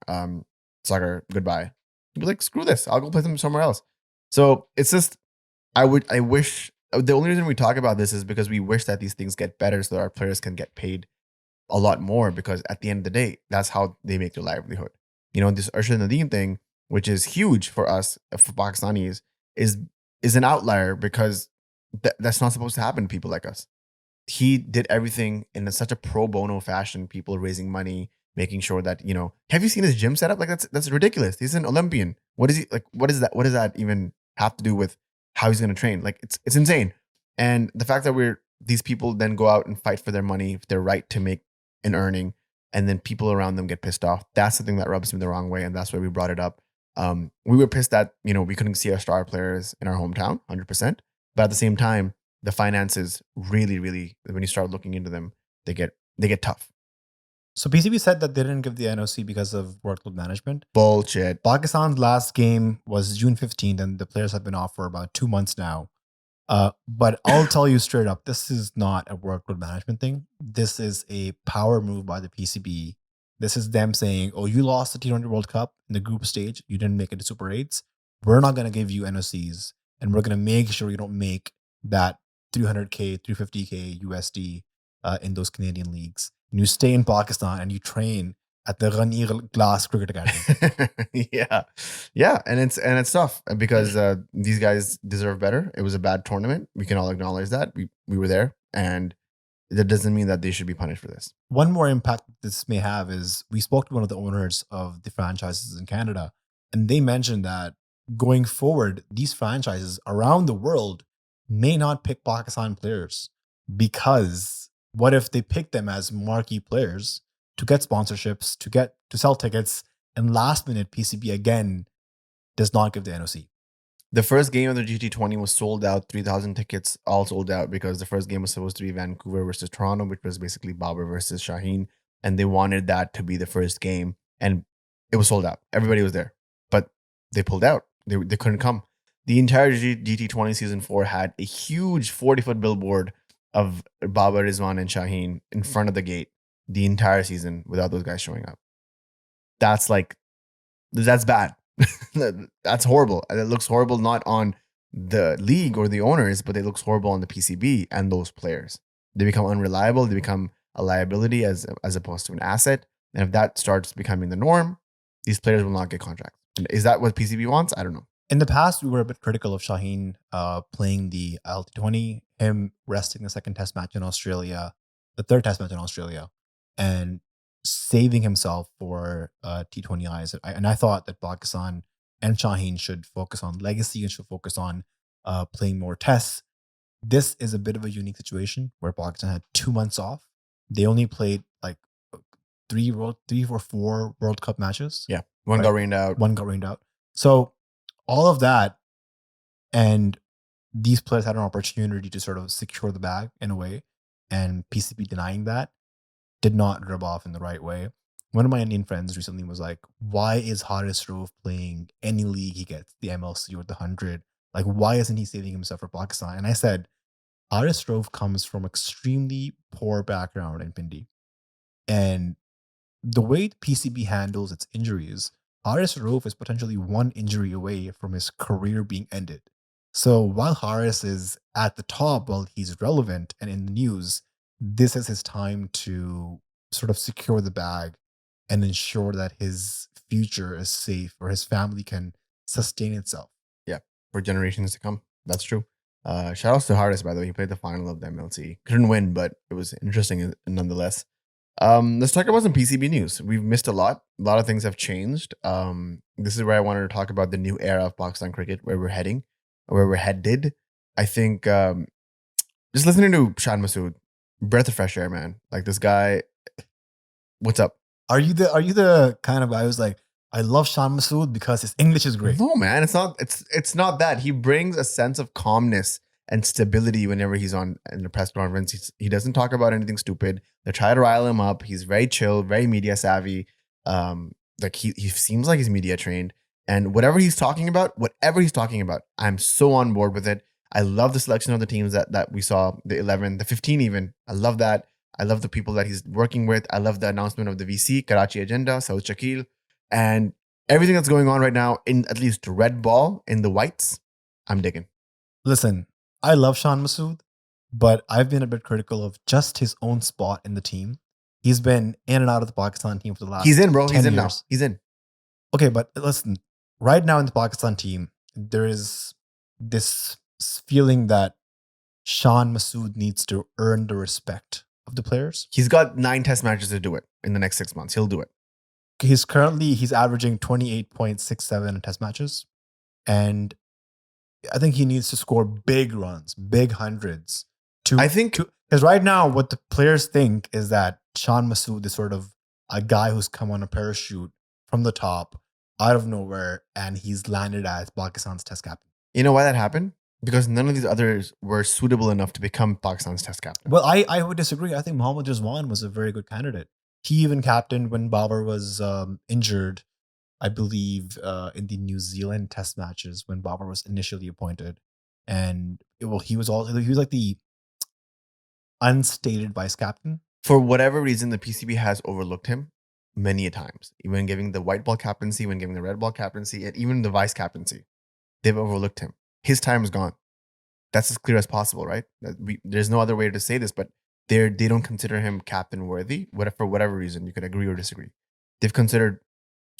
Soccer, goodbye. You'd be like, screw this. I'll go play them somewhere else. So it's just, I wish, the only reason we talk about this is because we wish that these things get better so that our players can get paid a lot more, because at the end of the day, that's how they make their livelihood. You know, this Arshad Nadeem thing, which is huge for us, for Pakistanis, is an outlier because that's not supposed to happen to people like us. He did everything in such a pro bono fashion, people raising money, making sure that, you know, have you seen his gym setup? Like that's ridiculous. He's an Olympian. What is he like? What is that? What does that even have to do with how he's going to train. Like it's insane. And the fact that these people then go out and fight for their money, their right to make an earning, and then people around them get pissed off. That's the thing that rubs me the wrong way, and that's why we brought it up. We were pissed that we couldn't see our star players in our hometown, 100%. But at the same time, the finances really, really, when you start looking into them, they get tough.
So PCB said that they didn't give the NOC because of workload management.
Bullshit.
Pakistan's last game was June 15th, and the players have been off for about 2 months now. But I'll tell you straight up, this is not a workload management thing. This is a power move by the PCB. This is them saying, oh, you lost the T20 World Cup in the group stage. You didn't make it to Super 8s. We're not going to give you NOCs. And we're going to make sure you don't make that 300K, 350K USD in those Canadian leagues. And you stay in Pakistan and you train at the Ghani Glass Cricket Academy.
Yeah. And it's tough because these guys deserve better. It was a bad tournament. We can all acknowledge that. We were there, and that doesn't mean that they should be punished for this.
One more impact this may have is we spoke to one of the owners of the franchises in Canada, and they mentioned that going forward, these franchises around the world may not pick Pakistan players, because what if they pick them as marquee players to get sponsorships, to sell tickets, and last minute PCB again does not give the NOC.
The first game of the GT20 was sold out, 3,000 tickets all sold out, because the first game was supposed to be Vancouver versus Toronto, which was basically Babar versus Shaheen. And they wanted that to be the first game, and it was sold out. Everybody was there, but they pulled out. They couldn't come. The entire GT20 season 4 had a huge 40-foot billboard of Babar Azam and Shaheen in front of the gate the entire season without those guys showing up. That's bad. That's horrible. And it looks horrible not on the league or the owners, but it looks horrible on the PCB and those players. They become unreliable. They become a liability as opposed to an asset. And if that starts becoming the norm, these players will not get contracts. Is that what PCB wants? I don't know.
In the past, we were a bit critical of Shaheen playing the LT20, him resting the second test match in Australia, the third test match in Australia, and saving himself for T20Is. And I thought that Pakistan and Shaheen should focus on legacy and should focus on playing more tests. This is a bit of a unique situation where Pakistan had 2 months off. They only played like 3 or 4 World Cup matches.
Yeah. One got rained out.
So all of that, and these players had an opportunity to sort of secure the bag in a way, and PCB denying that did not rub off in the right way. One of my Indian friends recently was like, why is Haris Rauf playing any league he gets, the MLC or the 100? Like, why isn't he saving himself for Pakistan? And I said, Haris Rauf comes from extremely poor background in Pindi. And the way PCB handles its injuries, Haris Rauf is potentially one injury away from his career being ended. So while Haris is at the top, while he's relevant and in the news, this is his time to sort of secure the bag and ensure that his future is safe or his family can sustain itself.
Yeah, for generations to come. That's true. Shout outs to Haris, by the way. He played the final of the MLC. Couldn't win, but it was interesting nonetheless. Let's talk about some PCB news. We've missed a lot. A lot of things have changed. This is where I wanted to talk about the new era of Pakistan cricket, where we're heading, where we're headed. I think just listening to Shan Masood, breath of fresh air, man. Like, this guy, what's up?
Are you the kind of guy who's like, I love Shan Masood because his English is great?
No, man, it's not that. He brings a sense of calmness and stability whenever he's on in the press conference. He doesn't talk about anything stupid. They try to rile him up. He's very chill, very media savvy. Like he seems like he's media trained. And whatever he's talking about, I'm so on board with it. I love the selection of the teams that we saw, the 11, the 15 even. I love that. I love the people that he's working with. I love the announcement of the VC, Karachi Agenda, Saud Shakil, and everything that's going on right now in at least red ball in the whites. I'm digging.
Listen, I love Shan Masood, but I've been a bit critical of just his own spot in the team. He's been in and out of the Pakistan team for the last
He's in, bro.
10
He's in
years.
now. He's in.
Okay, but listen, right now in the Pakistan team, there is this feeling that Shan Masood needs to earn the respect of the players.
He's got 9 test matches to do it in the next 6 months. He'll do it.
He's averaging 28.67 in test matches. And I think he needs to score big runs, big hundreds.
I think
because right now what the players think is that Shan Masood is sort of a guy who's come on a parachute from the top out of nowhere, and he's landed as Pakistan's test captain.
you know why that happened? Because none of these others were suitable enough to become Pakistan's test captain.
Well, I would disagree. I think Mohammad Rizwan was a very good candidate. He even captained when Babar was injured, I believe, in the New Zealand test matches when Babar was initially appointed. And he was like the unstated vice captain.
For whatever reason, the PCB has overlooked him many a times. Even giving the white ball captaincy, when giving the red ball captaincy, and even the vice captaincy, they've overlooked him. His time is gone. That's as clear as possible, right? There's no other way to say this, but they don't consider him captain worthy. For whatever reason, you could agree or disagree. They've considered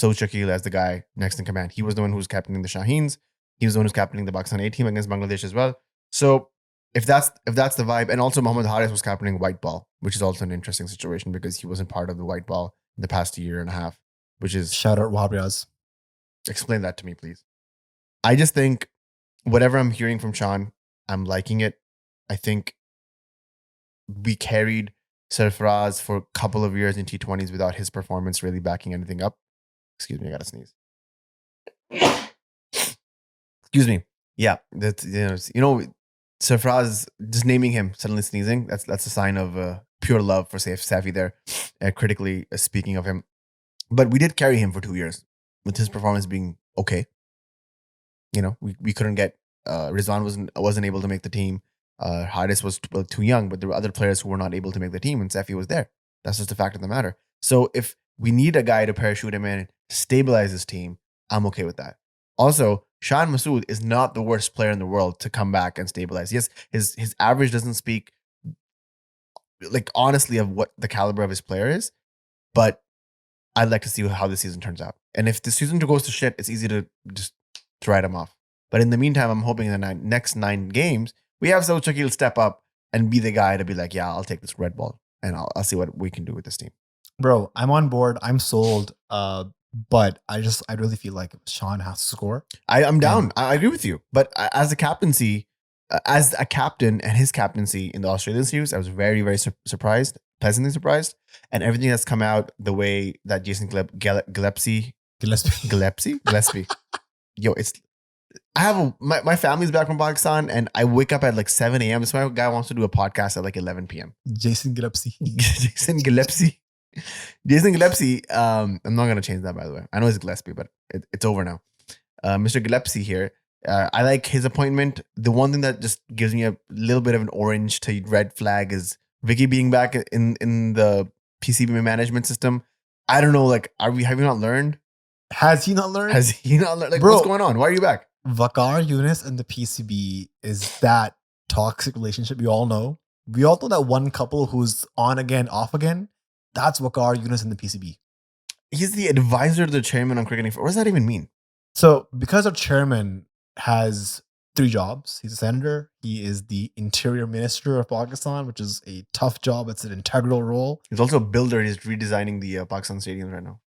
Saud Shakil as the guy next in command. He was the one who was captaining the Shaheens. He was the one who's captaining the Pakistan A team against Bangladesh as well. So if that's the vibe, and also Mohammad Haris was captaining white ball, which is also an interesting situation because he wasn't part of the white ball in the past year and a half. Which is
shout out Babar Azam.
Explain that to me, please. I just think whatever I'm hearing from Shan, I'm liking it. I think we carried Sarfaraz for a couple of years in T20s without his performance really backing anything up. Excuse me, I gotta sneeze. Excuse me. Yeah, Sarfaraz, just naming him, suddenly sneezing, that's a sign of pure love for Safi there, critically speaking of him. But we did carry him for 2 years with his performance being okay. We couldn't get Rizwan wasn't able to make the team. Haris was too young, but there were other players who were not able to make the team, and Safi was there. That's just the fact of the matter. So if we need a guy to parachute him in, stabilize his team, I'm okay with that. Also, Shan Masood is not the worst player in the world to come back and stabilize. Yes, his average doesn't speak honestly of what the caliber of his player is, but I'd like to see how the season turns out. And if the season goes to shit, it's easy to just write him off. But in the meantime, I'm hoping in the next 9 games, we have Saud Shakil step up and be the guy to be like, yeah, I'll take this red ball and I'll see what we can do with this team.
Bro, I'm on board. I'm sold. But I really feel like Shan has to score.
I'm down. I agree with you. But as a captaincy, as a captain and his captaincy in the Australian series, I was very, very surprised, pleasantly surprised. And everything that's come out the way that Jason Gillespie. Yo, my family's back from Pakistan and I wake up at 7 a.m. This guy wants to do a podcast at 11 p.m.
Jason Gillespie.
Jason Gillespie. I'm not going to change that, by the way. I know it's Gillespie, but it's over now. Mr. Gillespie here. I like his appointment. The one thing that just gives me a little bit of an orange to red flag is Vicky being back in the PCB management system. I don't know, have you not learned?
Has he not learned?
Bro, what's going on? Why are you back?
Waqar Younis and the PCB is that toxic relationship we all know. We all know that one couple who's on again, off again. That's Waqar Younis and the PCB.
He's the advisor to the chairman on cricketing. What does that even mean?
So because our chairman has 3 jobs, he's a senator. He is the interior minister of Pakistan, which is a tough job. It's an integral role.
He's also a builder. He's redesigning the Pakistan stadium right now.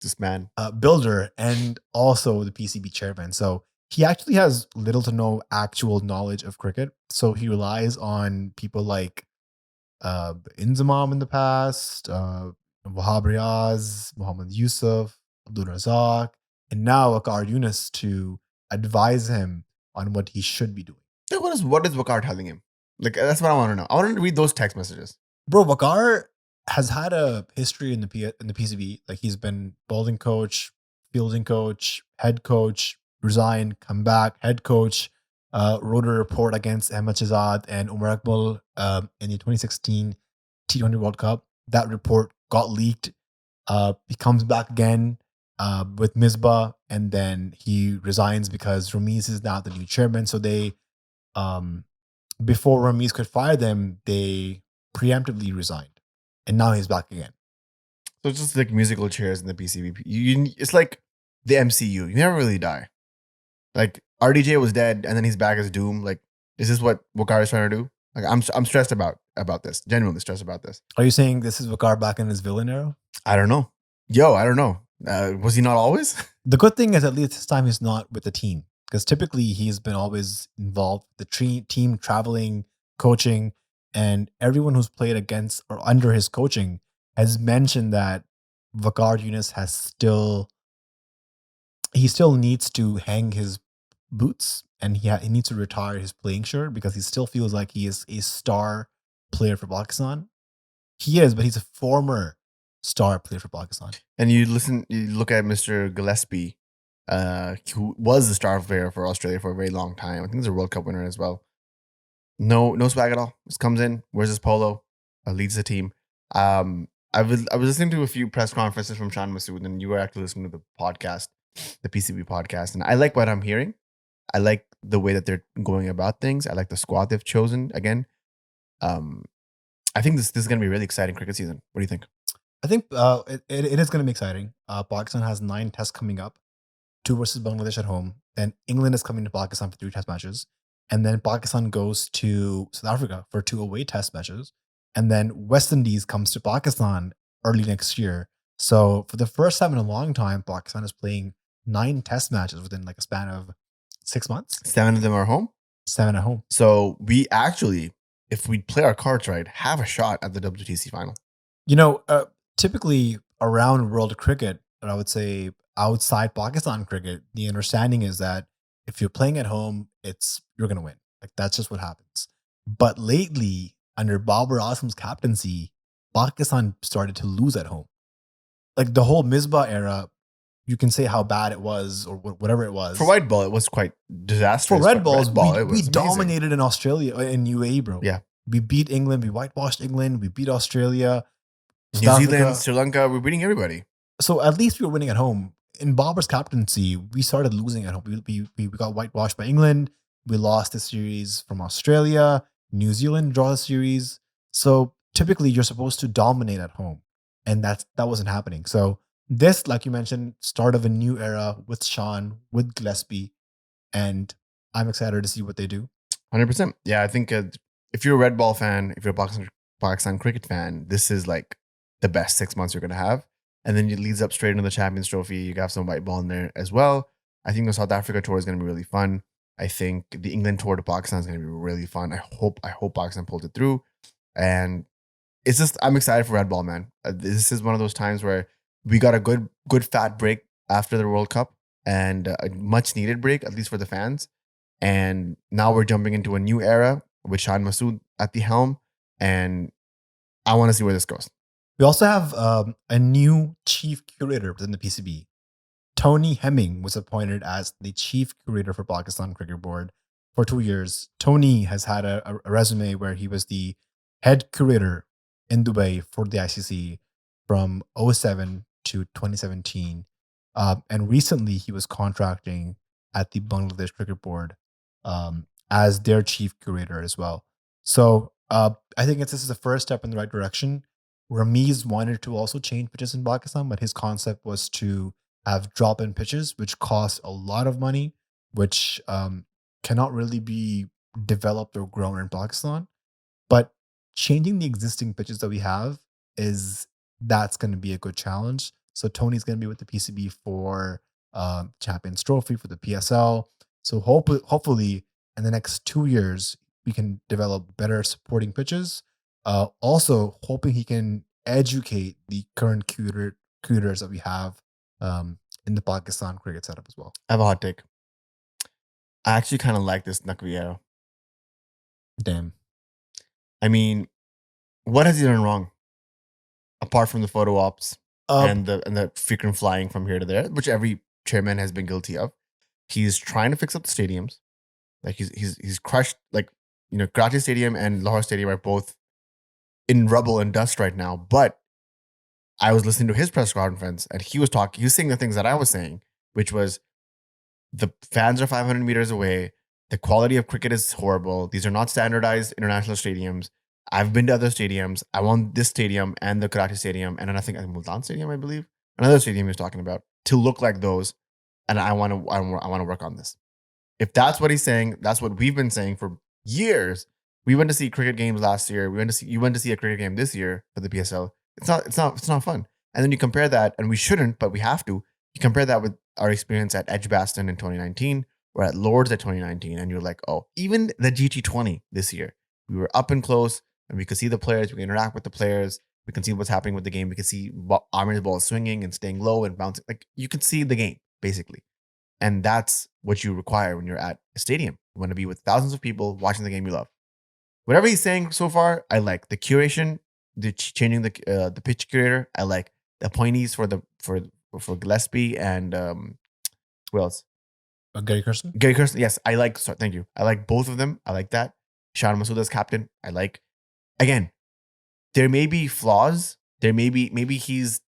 This man.
Builder and also the PCB chairman. So he actually has little to no actual knowledge of cricket. So he relies on people like Imam in the past, Babar Azam, Muhammad Yusuf, Abdul Razak, and now Waqar Younis to advise him on what he should be doing.
What is Waqar telling him? That's what I want to know. I want to read those text messages.
Bro, Waqar has had a history in the PCB. He's been bowling coach, fielding coach, head coach, resign, come back, head coach, wrote a report against Ahmed Shahzad and Umar Akmal in the 2016 T20 World Cup. That report got leaked. He comes back again with Misbah, and then he resigns because Ramiz is now the new chairman. So they, before Ramiz could fire them, they preemptively resigned. And now he's back again.
So it's just like musical chairs in the PCB. It's like the MCU. You never really die. RDJ was dead, and then he's back as Doom. Is this what Waqar is trying to do? I'm stressed about this. Genuinely stressed about this.
Are you saying this is Waqar back in his villain era?
I don't know. I don't know. Was he not always?
The good thing is at least this time he's not with the team. because typically he's been always involved with the team traveling, coaching, and everyone who's played against or under his coaching has mentioned that Waqar Younis he still needs to hang his boots, and he needs to retire his playing shirt because he still feels like he is a star player for Pakistan. He is, but he's a former star player for Pakistan.
And you look at Mr. Gillespie, who was the star player for Australia for a very long time. I think he's a World Cup winner as well. No swag at all. Just comes in, wears his polo, leads the team. I was listening to a few press conferences from Shan Masood, and you were actually listening to the podcast, the PCB podcast, and I like what I'm hearing. I like the way that they're going about things. I like the squad they've chosen. Again, I think this is going to be a really exciting cricket season. What do you think?
I think it is going to be exciting. Pakistan has 9 tests coming up, 2 versus Bangladesh at home. Then England is coming to Pakistan for 3 test matches. And then Pakistan goes to South Africa for 2 away test matches. And then West Indies comes to Pakistan early next year. So for the first time in a long time, Pakistan is playing 9 test matches within like a span of 6 months.
7 of them are home?
7 at home.
So we actually, if we play our cards right, have a shot at the WTC final.
You know, typically around world cricket, and I would say outside Pakistan cricket, the understanding is that if you're playing at home, you're going to win. Like that's just what happens. But lately, under Babar Azam's captaincy, Pakistan started to lose at home. Like the whole Misbah era, you can say how bad it was or whatever it was.
For white ball, it was quite disastrous.
For red balls, we
amazing.
dominated in Australia, in UAE, bro.
Yeah.
We beat England. We whitewashed England. We beat Australia.
New Zealand, Sri Lanka, we're beating everybody.
So at least we were winning at home. In Babar's captaincy, we started losing at home. We got whitewashed by England. We lost the series from Australia. New Zealand draw the series. So typically you're supposed to dominate at home. And that wasn't happening. So this, like you mentioned, start of a new era with Shan, with Gillespie. And I'm excited to see what they do.
100%. Yeah, I think if you're a red ball fan, if you're a Pakistan cricket fan, this is like the best 6 months you're going to have. And then it leads up straight into the Champions Trophy. You got some white ball in there as well. I think the South Africa tour is going to be really fun. I think the England tour to Pakistan is going to be really fun. I hope Pakistan pulls it through. And it's just, I'm excited for red ball, man. This is one of those times where we got a good fat break after the World Cup and a much needed break, at least for the fans. And now we're jumping into a new era with Shan Masood at the helm. And I want to see where this goes.
We also have a new chief curator within the PCB. Tony Hemming was appointed as the chief curator for Pakistan Cricket Board for 2 years. Tony has had a resume where he was the head curator in Dubai for the ICC from 2007 to 2017. And recently he was contracting at the Bangladesh Cricket Board as their chief curator as well. So I think this is the first step in the right direction. Ramiz wanted to also change pitches in Pakistan, but his concept was to have drop-in pitches, which cost a lot of money, which cannot really be developed or grown in Pakistan. But changing the existing pitches that we have that's going to be a good challenge. So Tony's going to be with the PCB for Champions Trophy, for the PSL. So hopefully in the next 2 years, we can develop better supporting pitches. Also hoping he can educate the current curators that we have in the Pakistan cricket setup as well.
I have a hot take. I actually kind of like this Naqvi era.
Damn.
I mean, what has he done wrong? Apart from the photo ops and the frequent flying from here to there, which every chairman has been guilty of. He's trying to fix up the stadiums. Like he's crushed, like, you know, Karachi Stadium and Lahore Stadium are both in rubble and dust right now. But I was listening to his press conference and he was saying the things that I was saying, which was the fans are 500 meters away. The quality of cricket is horrible. These are not standardized international stadiums. I've been to other stadiums. I want this stadium and the Karachi Stadium and then I think Multan Stadium, I believe, another stadium he was talking about, to look like those. And I want to work on this. If that's what he's saying, that's what we've been saying for years. We went to see cricket games last year. You went to see a cricket game this year for the PSL. It's not fun. And then you compare that, and we shouldn't, but we have to. You compare that with our experience at Edgbaston in 2019, We're at Lords at 2019, and you're like, oh, even the GT20 this year, we were up and close, and we could see the players, we can interact with the players, we can see what's happening with the game, we can see Amir's ball swinging and staying low and bouncing. Like, you can see the game, basically. And that's what you require when you're at a stadium. You want to be with thousands of people watching the game you love. Whatever he's saying so far, I like the curation, the changing the pitch curator. I like the appointees for Gillespie and who else?
Gary Kirsten?
Gary Kirsten. Yes, I like. Sorry, thank you. I like both of them. I like that. Shan Masood as captain. I like. Again, there may be flaws. There may be maybe he's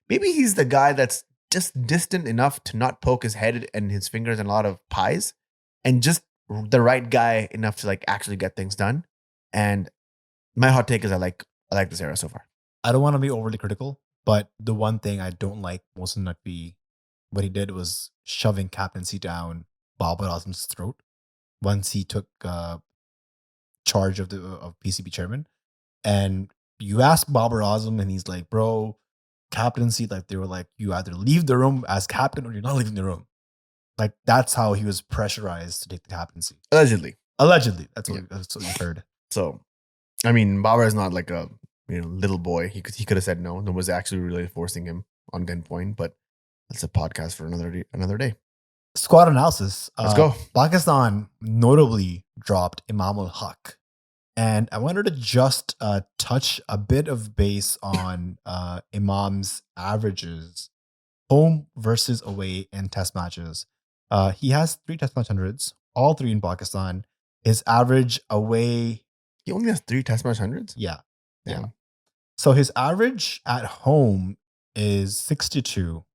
the guy that's just distant enough to not poke his head and his fingers in a lot of pies, and just the right guy enough to like actually get things done. And my hot take is I like this era so far.
I don't want to be overly critical, but the one thing I don't like Mohsin Naqvi, what he did was shoving captaincy down Babar Azam's throat once he took charge of PCB chairman. And you ask Babar Azam, and he's like, "Bro, captaincy." Like they were like, "You either leave the room as captain, or you're not leaving the room." Like that's how he was pressurized to take the captaincy.
Allegedly,
that's what we heard.
So, I mean, Babar is not like a little boy. He could have said no. No was actually really forcing him on gunpoint. But that's a podcast for another day.
Squad analysis.
Let's go.
Pakistan notably dropped Imam ul Haq. And I wanted to just touch a bit of base on Imam's averages, home versus away in test matches. He has 3 test match hundreds, all 3 in Pakistan. His average away...
He only has 3 test match hundreds?
Yeah.
Damn.
Yeah. So his average at home is 62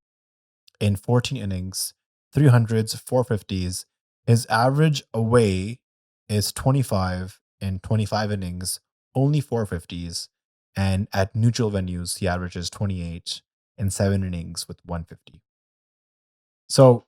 in 14 innings, 300s, 450s. His average away is 25 in 25 innings, only 450s. And at neutral venues, he averages 28 in 7 innings with 150. So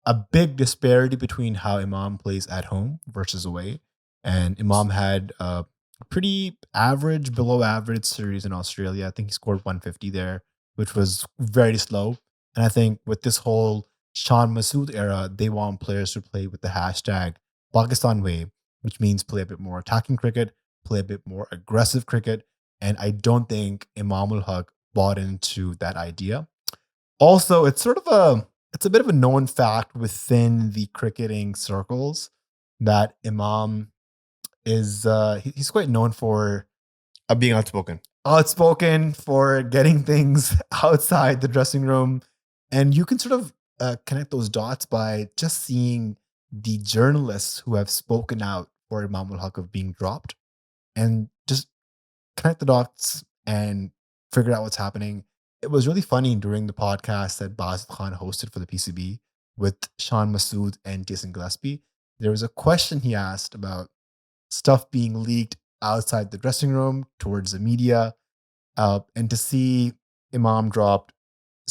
a big disparity between how Imam plays at home versus away. And Imam had a pretty average, below average series in Australia. I think he scored 150 there, which was very slow. And I think with this whole Shan Masood era, they want players to play with the hashtag Pakistan way, which means play a bit more attacking cricket, play a bit more aggressive cricket. And I don't think Imam ul Haq bought into that idea. Also, it's a bit of a known fact within the cricketing circles that Imam is he's quite known for
being outspoken,
for getting things outside the dressing room. And you can sort of connect those dots by just seeing the journalists who have spoken out for Imam ul Haq of being dropped, and just connect the dots and figure out what's happening. It was really funny during the podcast that Basit Khan hosted for the PCB with Shan Masood and Jason Gillespie. There was a question he asked about stuff being leaked outside the dressing room towards the media, and to see Imam dropped,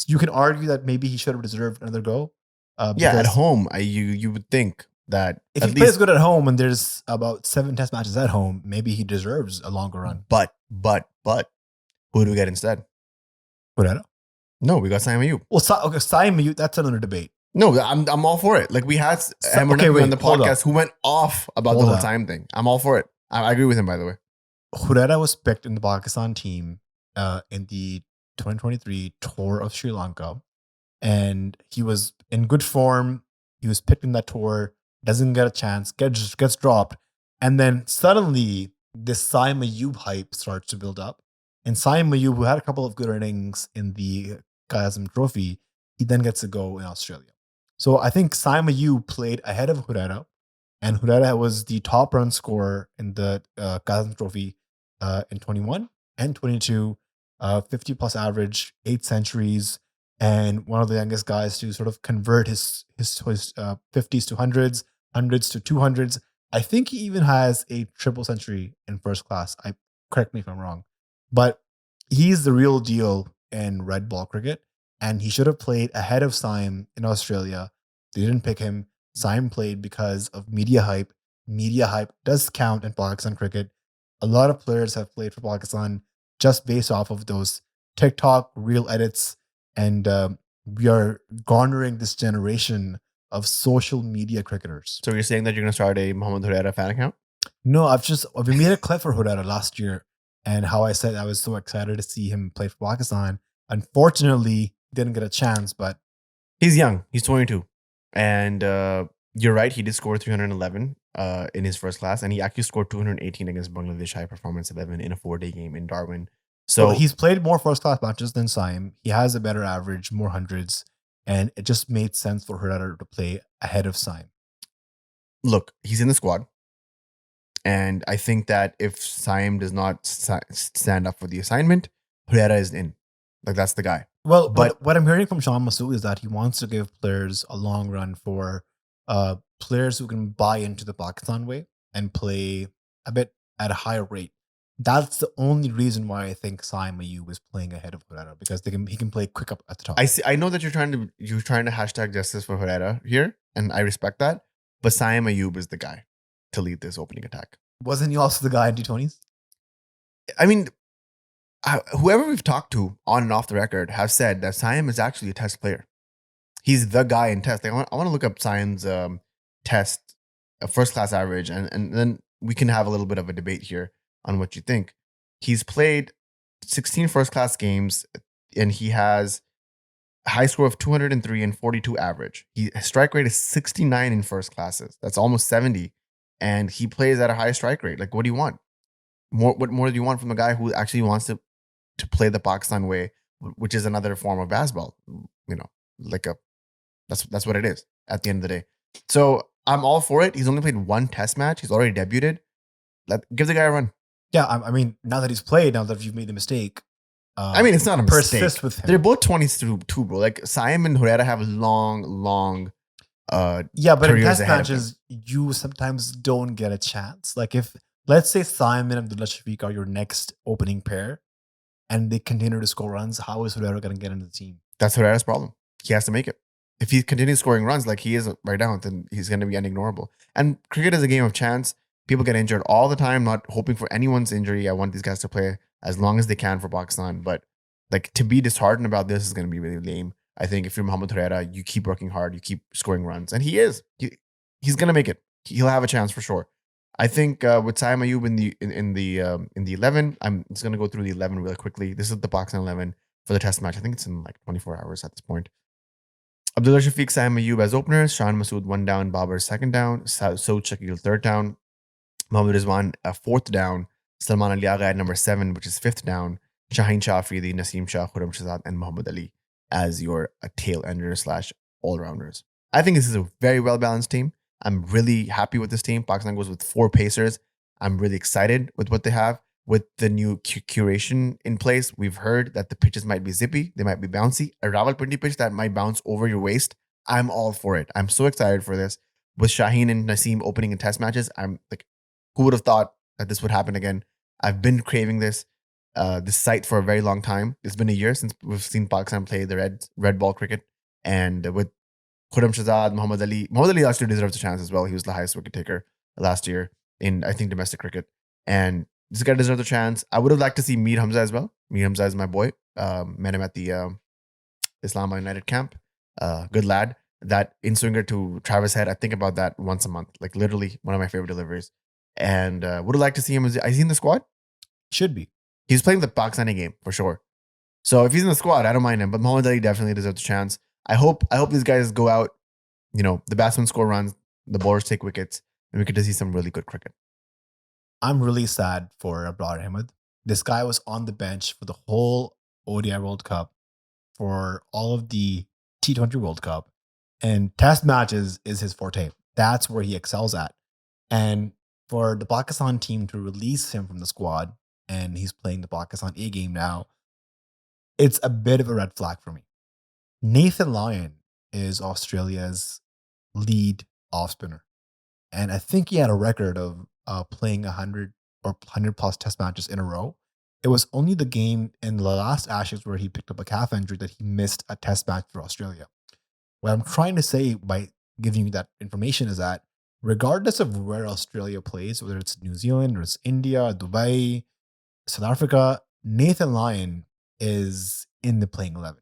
you can argue that maybe he should have deserved another go.
At home, you would think that
if he plays good at home and there's about 7 test matches at home, maybe he deserves a longer run.
But who do we get instead?
Huraira?
No, we got Saim Ayub.
Well, Saim Ayub, that's another debate.
No, I'm all for it. Like we had on the podcast who went off about the whole time thing. I'm all for it. I agree with him, by the way.
Huraira was picked in the Pakistan team in the 2023 tour of Sri Lanka, and he was in good form. He was picked in that tour, doesn't get a chance, gets dropped, and then suddenly this Saim Ayub hype starts to build up. And Saim Ayub, who had a couple of good innings in the Kazim Trophy, he then gets to go in Australia. So I think Saim Ayub played ahead of Huraira, and Huraira was the top run scorer in the Kazim Trophy in 21 and 22, 50 plus average, 8 centuries, and one of the youngest guys to sort of convert his 50s to hundreds, hundreds to 200s. I think he even has a triple century in first class. Correct me if I'm wrong, but he's the real deal in red ball cricket, and he should have played ahead of Saim in Australia. They didn't pick him. Saim played because of media hype. Media hype does count in Pakistan cricket. A lot of players have played for Pakistan just based off of those TikTok reel edits, and we are garnering this generation of social media cricketers.
So you're saying that you're going to start a Mohammad Huraira fan account?
No, we made a clip for Huraira last year, and how I said I was so excited to see him play for Pakistan. Unfortunately, didn't get a chance, but
he's young. He's 22, and you're right. He did score 311 in his first class, and he actually scored 218 against Bangladesh High Performance 11 in a 4-day game in Darwin. So
he's played more first class matches than Saim. He has a better average, more hundreds, and it just made sense for Huraira to play ahead of Saim.
Look, he's in the squad. And I think that if Saim does not stand up for the assignment, Huraira is in. Like, that's the guy.
Well, but what I'm hearing from Shan Masood is that he wants to give players a long run for players who can buy into the Pakistan way and play a bit at a higher rate. That's the only reason why I think Saim Ayub is playing ahead of Huraira, because he can play quick up at the top.
I know that you're trying to hashtag justice for Huraira here, and I respect that. But Saim Ayub is the guy to lead this opening attack.
Wasn't he also the guy in T20s?
I mean, whoever we've talked to on and off the record have said that Saim is actually a test player. He's the guy in test. Like, I want to look up Saim's test, first class average, and then we can have a little bit of a debate here on what you think. He's played 16 first class games, and he has a high score of 203 and 42 average. His strike rate is 69 in first classes. That's almost 70. And he plays at a high strike rate. Like, what do you want? What more do you want from a guy who actually wants to play the Pakistan way, which is another form of basketball? You know, that's what it is at the end of the day. So I'm all for it. He's only played one test match. He's already debuted. Give the guy a run.
Yeah, I mean, now that he's played, now that you've made the mistake,
I mean, it's not a mistake.
Persist with him.
They're both 22, bro. Like, Saim and Huraira have long
but in test matches, you sometimes don't get a chance. Like, if, let's say, Saim and Abdullah Shafiq are your next opening pair, and they continue to score runs, how is Huraira going to get into the team?
That's Huraira's problem. He has to make it. If he continues scoring runs like he is right now, then he's going to be unignorable. And cricket is a game of chance. People get injured all the time, not hoping for anyone's injury. I want these guys to play as long as they can for Pakistan. But like, to be disheartened about this is going to be really lame. I think if you're Mohammad Huraira, you keep working hard, you keep scoring runs, and he is. He's going to make it. He'll have a chance for sure. I think with Saim Ayub in the 11, I'm just going to go through the 11 really quickly. This is the Pakistan 11 for the test match. I think it's in like 24 hours at this point. Abdullah Shafiq, Saim Ayub as openers, Shan Masood 1 down, Babar 2nd down, Saud Shakil 3rd down, Mohammad Rizwan 4th down, Salman Ali Agha at number 7, which is 5th down, Shaheen Shah Afridi, Naseem Shah, Khurram Shahzad, and Muhammad Ali as your tail enders / all-rounders. I think this is a very well-balanced team. I'm really happy with this team. Pakistan goes with 4 pacers. I'm really excited with what they have. With the new curation in place, we've heard that the pitches might be zippy. They might be bouncy. A Rawalpindi pitch that might bounce over your waist. I'm all for it. I'm so excited for this. With Shaheen and Naseem opening in test matches, I'm like, who would have thought that this would happen again? I've been craving this site for a very long time. It's been a year since we've seen Pakistan play the red ball cricket. And with Khurram Shahzad, Muhammad Ali actually deserves a chance as well. He was the highest wicket taker last year in, I think, domestic cricket. And this guy deserves a chance. I would have liked to see Mir Hamza as well. Mir Hamza is my boy. Met him at the Islamabad United camp. Good lad. That in-swinger to Travis Head, I think about that once a month. Like, literally one of my favorite deliveries. And would have liked to see him. Is he in the squad?
Should be.
He's playing the Pakistani game for sure. So if he's in the squad, I don't mind him. But Muhammad Ali definitely deserves a chance. I hope these guys go out. You know, the batsmen score runs, the bowlers take wickets, and we get to see some really good cricket.
I'm really sad for Abrar Ahmed. This guy was on the bench for the whole ODI World Cup, for all of the T20 World Cup, and test matches is his forte. That's where he excels at. And for the Pakistan team to release him from the squad, and he's playing the Pakistan A game now, it's a bit of a red flag for me. Nathan Lyon is Australia's lead off spinner. And I think he had a record of playing 100 or 100 plus test matches in a row. It was only the game in the last Ashes where he picked up a calf injury that he missed a test match for Australia. What I'm trying to say by giving you that information is that regardless of where Australia plays, whether it's New Zealand or it's India, Dubai, South Africa, Nathan Lyon is in the playing 11.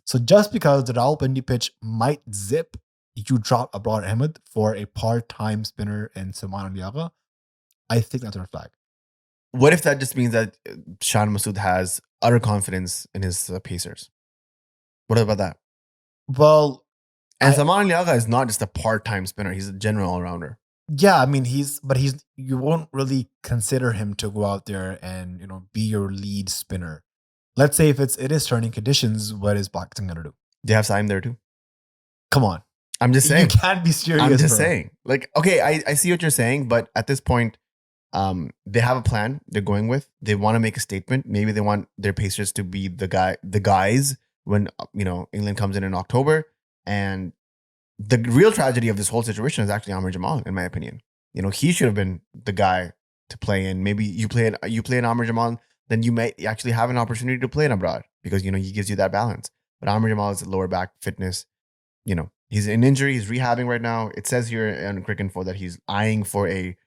So just because the Rawalpindi pitch might zip you drop Abrar Ahmed for a part-time spinner in Salman Aliaga, I think that's a red flag.
What if that just means that Shan Masood has utter confidence in his pacers? What about that?
Well,
And
I-
Salman Aliaga is not just a part-time spinner; he's a general all-rounder.
yeah, I mean you won't really consider him to go out there and be your lead spinner. Let's say if it is turning conditions, what is Pakistan gonna do?
They have Saim there too.
Come on.
I'm just saying.
You can't be serious.
I'm just
bro.
saying. Like, okay, I see what you're saying, but at this point, they have a plan they're going with. They want to make a statement. Maybe they want their pacers to be the guys when England comes in October. And the real tragedy of this whole situation is actually Amr Jamal, in my opinion. He should have been the guy to play in. Maybe you play in Amr Jamal, then you may actually have an opportunity to play in Abrar because he gives you that balance. But Amr Jamal is lower back fitness. He's in injury. He's rehabbing right now. It says here on Cricinfo that he's eyeing for a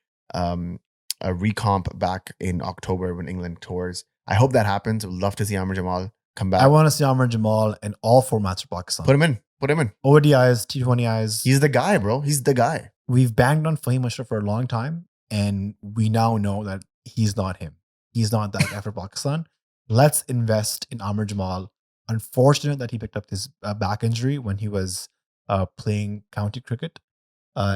recomp back in October when England tours. I hope that happens. Would love to see Amr Jamal come back.
I want to see Amr Jamal in all formats for Pakistan.
Put him in.
ODIs, T20Is.
He's the guy, bro. He's the guy.
We've banged on Fahim Ashraf for a long time, and we now know that he's not him. He's not that guy for Pakistan. Let's invest in Amr Jamal. Unfortunate that he picked up his back injury when he was playing county cricket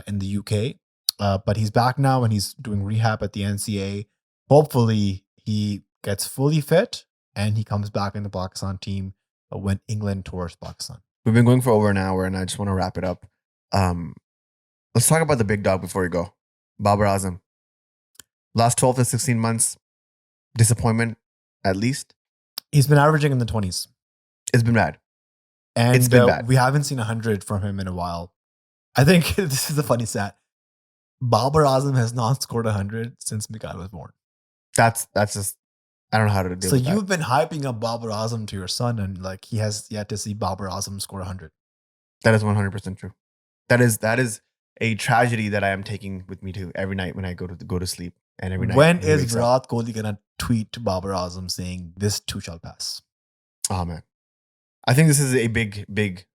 in the UK. But he's back now and he's doing rehab at the NCA. Hopefully he gets fully fit and he comes back in the Pakistan team when England tours Pakistan.
We've been going for over an hour and I just want to wrap it up. Let's talk about the big dog before we go. Babar Azam. Last 12 to 16 months, disappointment at least.
He's been averaging in the 20s.
It's been bad.
And
it's been bad.
We haven't seen 100 from him in a while. I think this is a funny stat. Babar Azam has not scored 100 since Mikhail was born.
That's just, I don't know how to deal
so
with that.
You've been hyping up Babar Azam to your son and like he has yet to see Babar Azam score 100.
That is 100% true. That is a tragedy that I am taking with me to every night when I go to sleep and every night.
When is Virat Kohli gonna tweet to Babar Azam saying this too shall pass?
Oh man, I think this is a big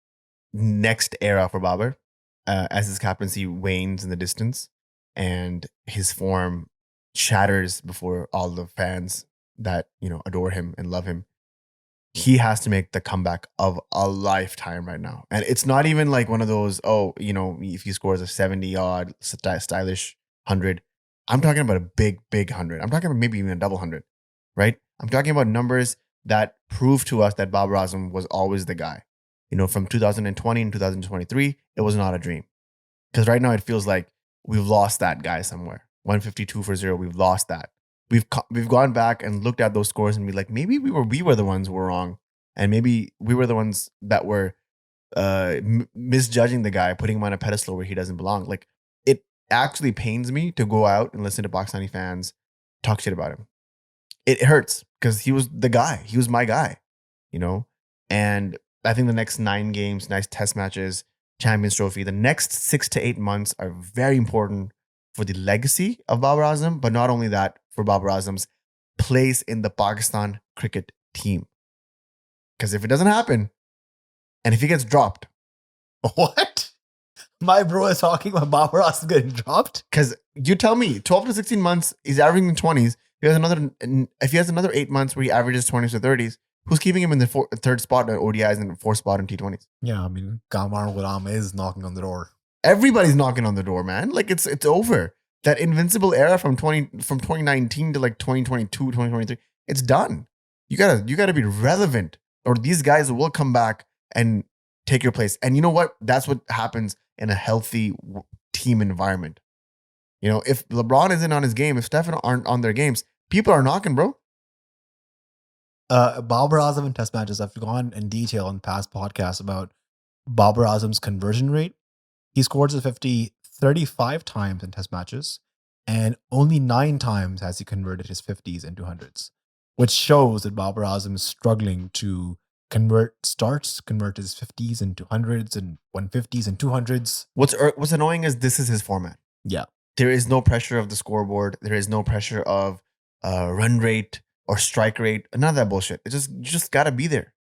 next era for Babar as his captaincy wanes in the distance and his form shatters before all the fans that adore him and love him. He has to make the comeback of a lifetime right now. And it's not even like one of those, if he scores a 70-odd stylish 100. I'm talking about a big 100. I'm talking about maybe even a double 100, right? I'm talking about numbers that prove to us that Babar Azam was always the guy. From 2020 and 2023, it was not a dream. Because right now it feels like we've lost that guy somewhere. 152 for 0, we've lost that. We've gone back and looked at those scores and be like, maybe we were the ones who were wrong, and maybe we were the ones that were misjudging the guy, putting him on a pedestal where he doesn't belong. Like, it actually pains me to go out and listen to Pakistani fans talk shit about him. It hurts because he was the guy. He was my guy, And I think the next 9 games, nice test matches, Champions Trophy, the next 6 to 8 months are very important for the legacy of Babar Azam, but not only that, for Babar Azam's place in the Pakistan cricket team. Because if it doesn't happen, and if he gets dropped.
What? My bro is talking about Babar Azam getting dropped?
Because you tell me, 12 to 16 months, he's averaging in 20s. If he has another 8 months where he averages 20s to 30s, who's keeping him in the third spot in ODIs and 4th spot in T20s?
Yeah, I mean, Kamar Ghulam is knocking on the door.
Everybody's knocking on the door, man. Like, it's over. That invincible era from 2019 to like 2022, 2023, it's done. You gotta be relevant, or these guys will come back and take your place. And you know what? That's what happens in a healthy team environment. If LeBron isn't on his game, if Stephen aren't on their games, people are knocking, bro.
Babar Azam in test matches, I've gone in detail in past podcasts about Babar Azam's conversion rate. He scores a 50 35 times in test matches, and only 9 times has he converted his 50s into 100s, which shows that Babar Azam is struggling to convert his 50s into 100s and 150s and 200s.
What's annoying is this is his format.
Yeah.
There is no pressure of the scoreboard. There is no pressure of run rate or strike rate. None of that bullshit. You just got to be there.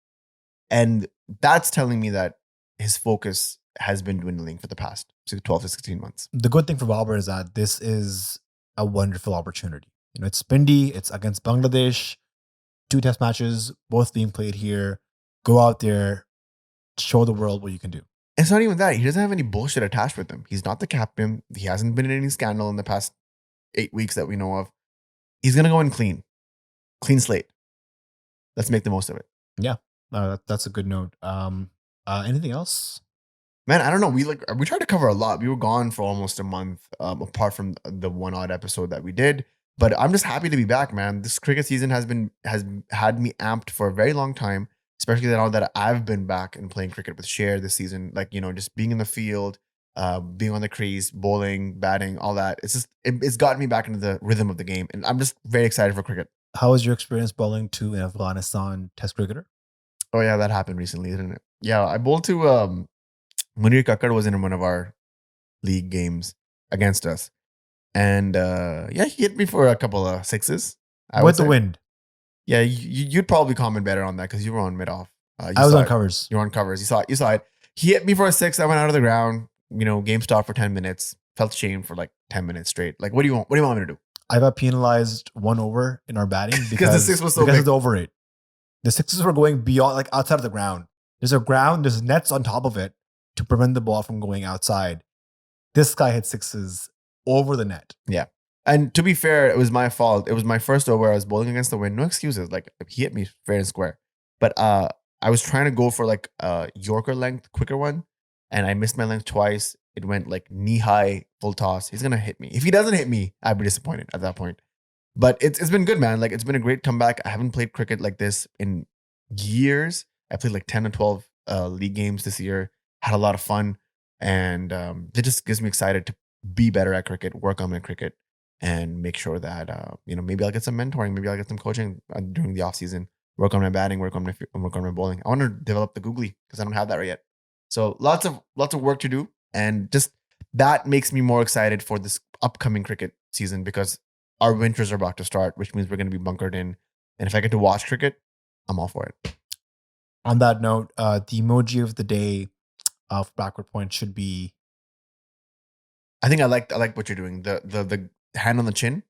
And that's telling me that his focus has been dwindling for the past 12 to 16 months.
The good thing for Babar is that this is a wonderful opportunity. It's Pindi, it's against Bangladesh, 2 test matches, both being played here. Go out there, show the world what you can do.
It's not even that. He doesn't have any bullshit attached with him. He's not the captain. He hasn't been in any scandal in the past 8 weeks that we know of. He's going to go in clean slate. Let's make the most of it.
Yeah, that's a good note. Anything else?
Man, I don't know. We tried to cover a lot. We were gone for almost a month, apart from the one odd episode that we did. But I'm just happy to be back, man. This cricket season has had me amped for a very long time, especially now that I've been back and playing cricket with Cher this season. Like, just being in the field, being on the crease, bowling, batting, all that. It's gotten me back into the rhythm of the game, and I'm just very excited for cricket.
How was your experience bowling to an Afghanistan test cricketer?
Oh yeah, that happened recently, didn't it? Yeah, I bowled to Munir Kakkar was in one of our league games against us. And he hit me for a couple of sixes.
With the wind.
Yeah, you'd probably comment better on that because you were on mid-off.
I was on covers.
You were on covers. You saw it. He hit me for a 6. I went out of the ground. Game stopped for 10 minutes. Felt shame for like 10 minutes straight. Like, what do you want? What do you want me to do?
I got penalized 1 over in our batting because
the 6 was so
because
big.
of the over 8. The 6s were going beyond, like outside of the ground. There's nets on top of it to prevent the ball from going outside. This guy hit 6s over the net.
Yeah. And to be fair, it was my fault. It was my first over. I was bowling against the wind. No excuses. Like, he hit me fair and square. But I was trying to go for like a Yorker length, quicker one. And I missed my length twice. It went like knee high, full toss. He's going to hit me. If he doesn't hit me, I'd be disappointed at that point. But it's been good, man. Like, it's been a great comeback. I haven't played cricket like this in years. I played like 10 or 12 league games this year. Had a lot of fun. And it just gives me excited to be better at cricket, work on my cricket, and make sure that, maybe I'll get some mentoring. Maybe I'll get some coaching during the off season. Work on my batting, work on my bowling. I want to develop the googly because I don't have that right yet. So lots of work to do. And just that makes me more excited for this upcoming cricket season because our winters are about to start, which means we're going to be bunkered in. And if I get to watch cricket, I'm all for it.
On that note, the emoji of the day for Backward Point should be.
I think I like what you're doing. The hand on the chin.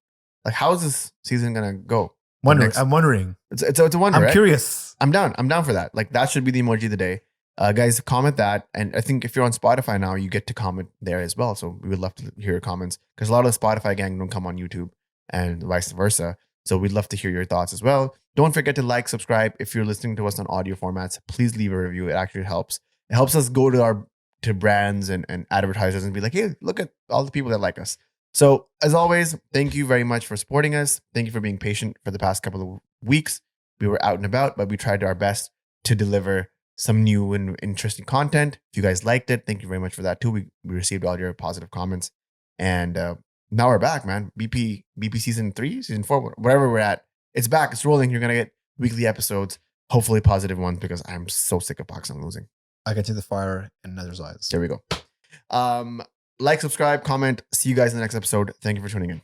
Like, how is this season gonna go?
I'm wondering.
It's a wonder.
I'm curious.
I'm down for that. Like, that should be the emoji of the day. Guys, comment that. And I think if you're on Spotify now, you get to comment there as well. So we would love to hear your comments because a lot of the Spotify gang don't come on YouTube and vice versa. So we'd love to hear your thoughts as well. Don't forget to like, subscribe. If you're listening to us on audio formats, please leave a review. It actually helps. It helps us go to brands and advertisers and be like, hey, look at all the people that like us. So as always, thank you very much for supporting us. Thank you for being patient for the past couple of weeks. We were out and about, but we tried our best to deliver some new and interesting content. If you guys liked it, thank you very much for that too. We received all your positive comments. And now we're back, man. BP season 3, season 4, wherever we're at. It's back. It's rolling. You're going to get weekly episodes, hopefully positive ones, because I'm so sick of Pakistan losing.
I can see the fire in Nazar's eyes.
There we go. Like, subscribe, comment. See you guys in the next episode. Thank you for tuning in.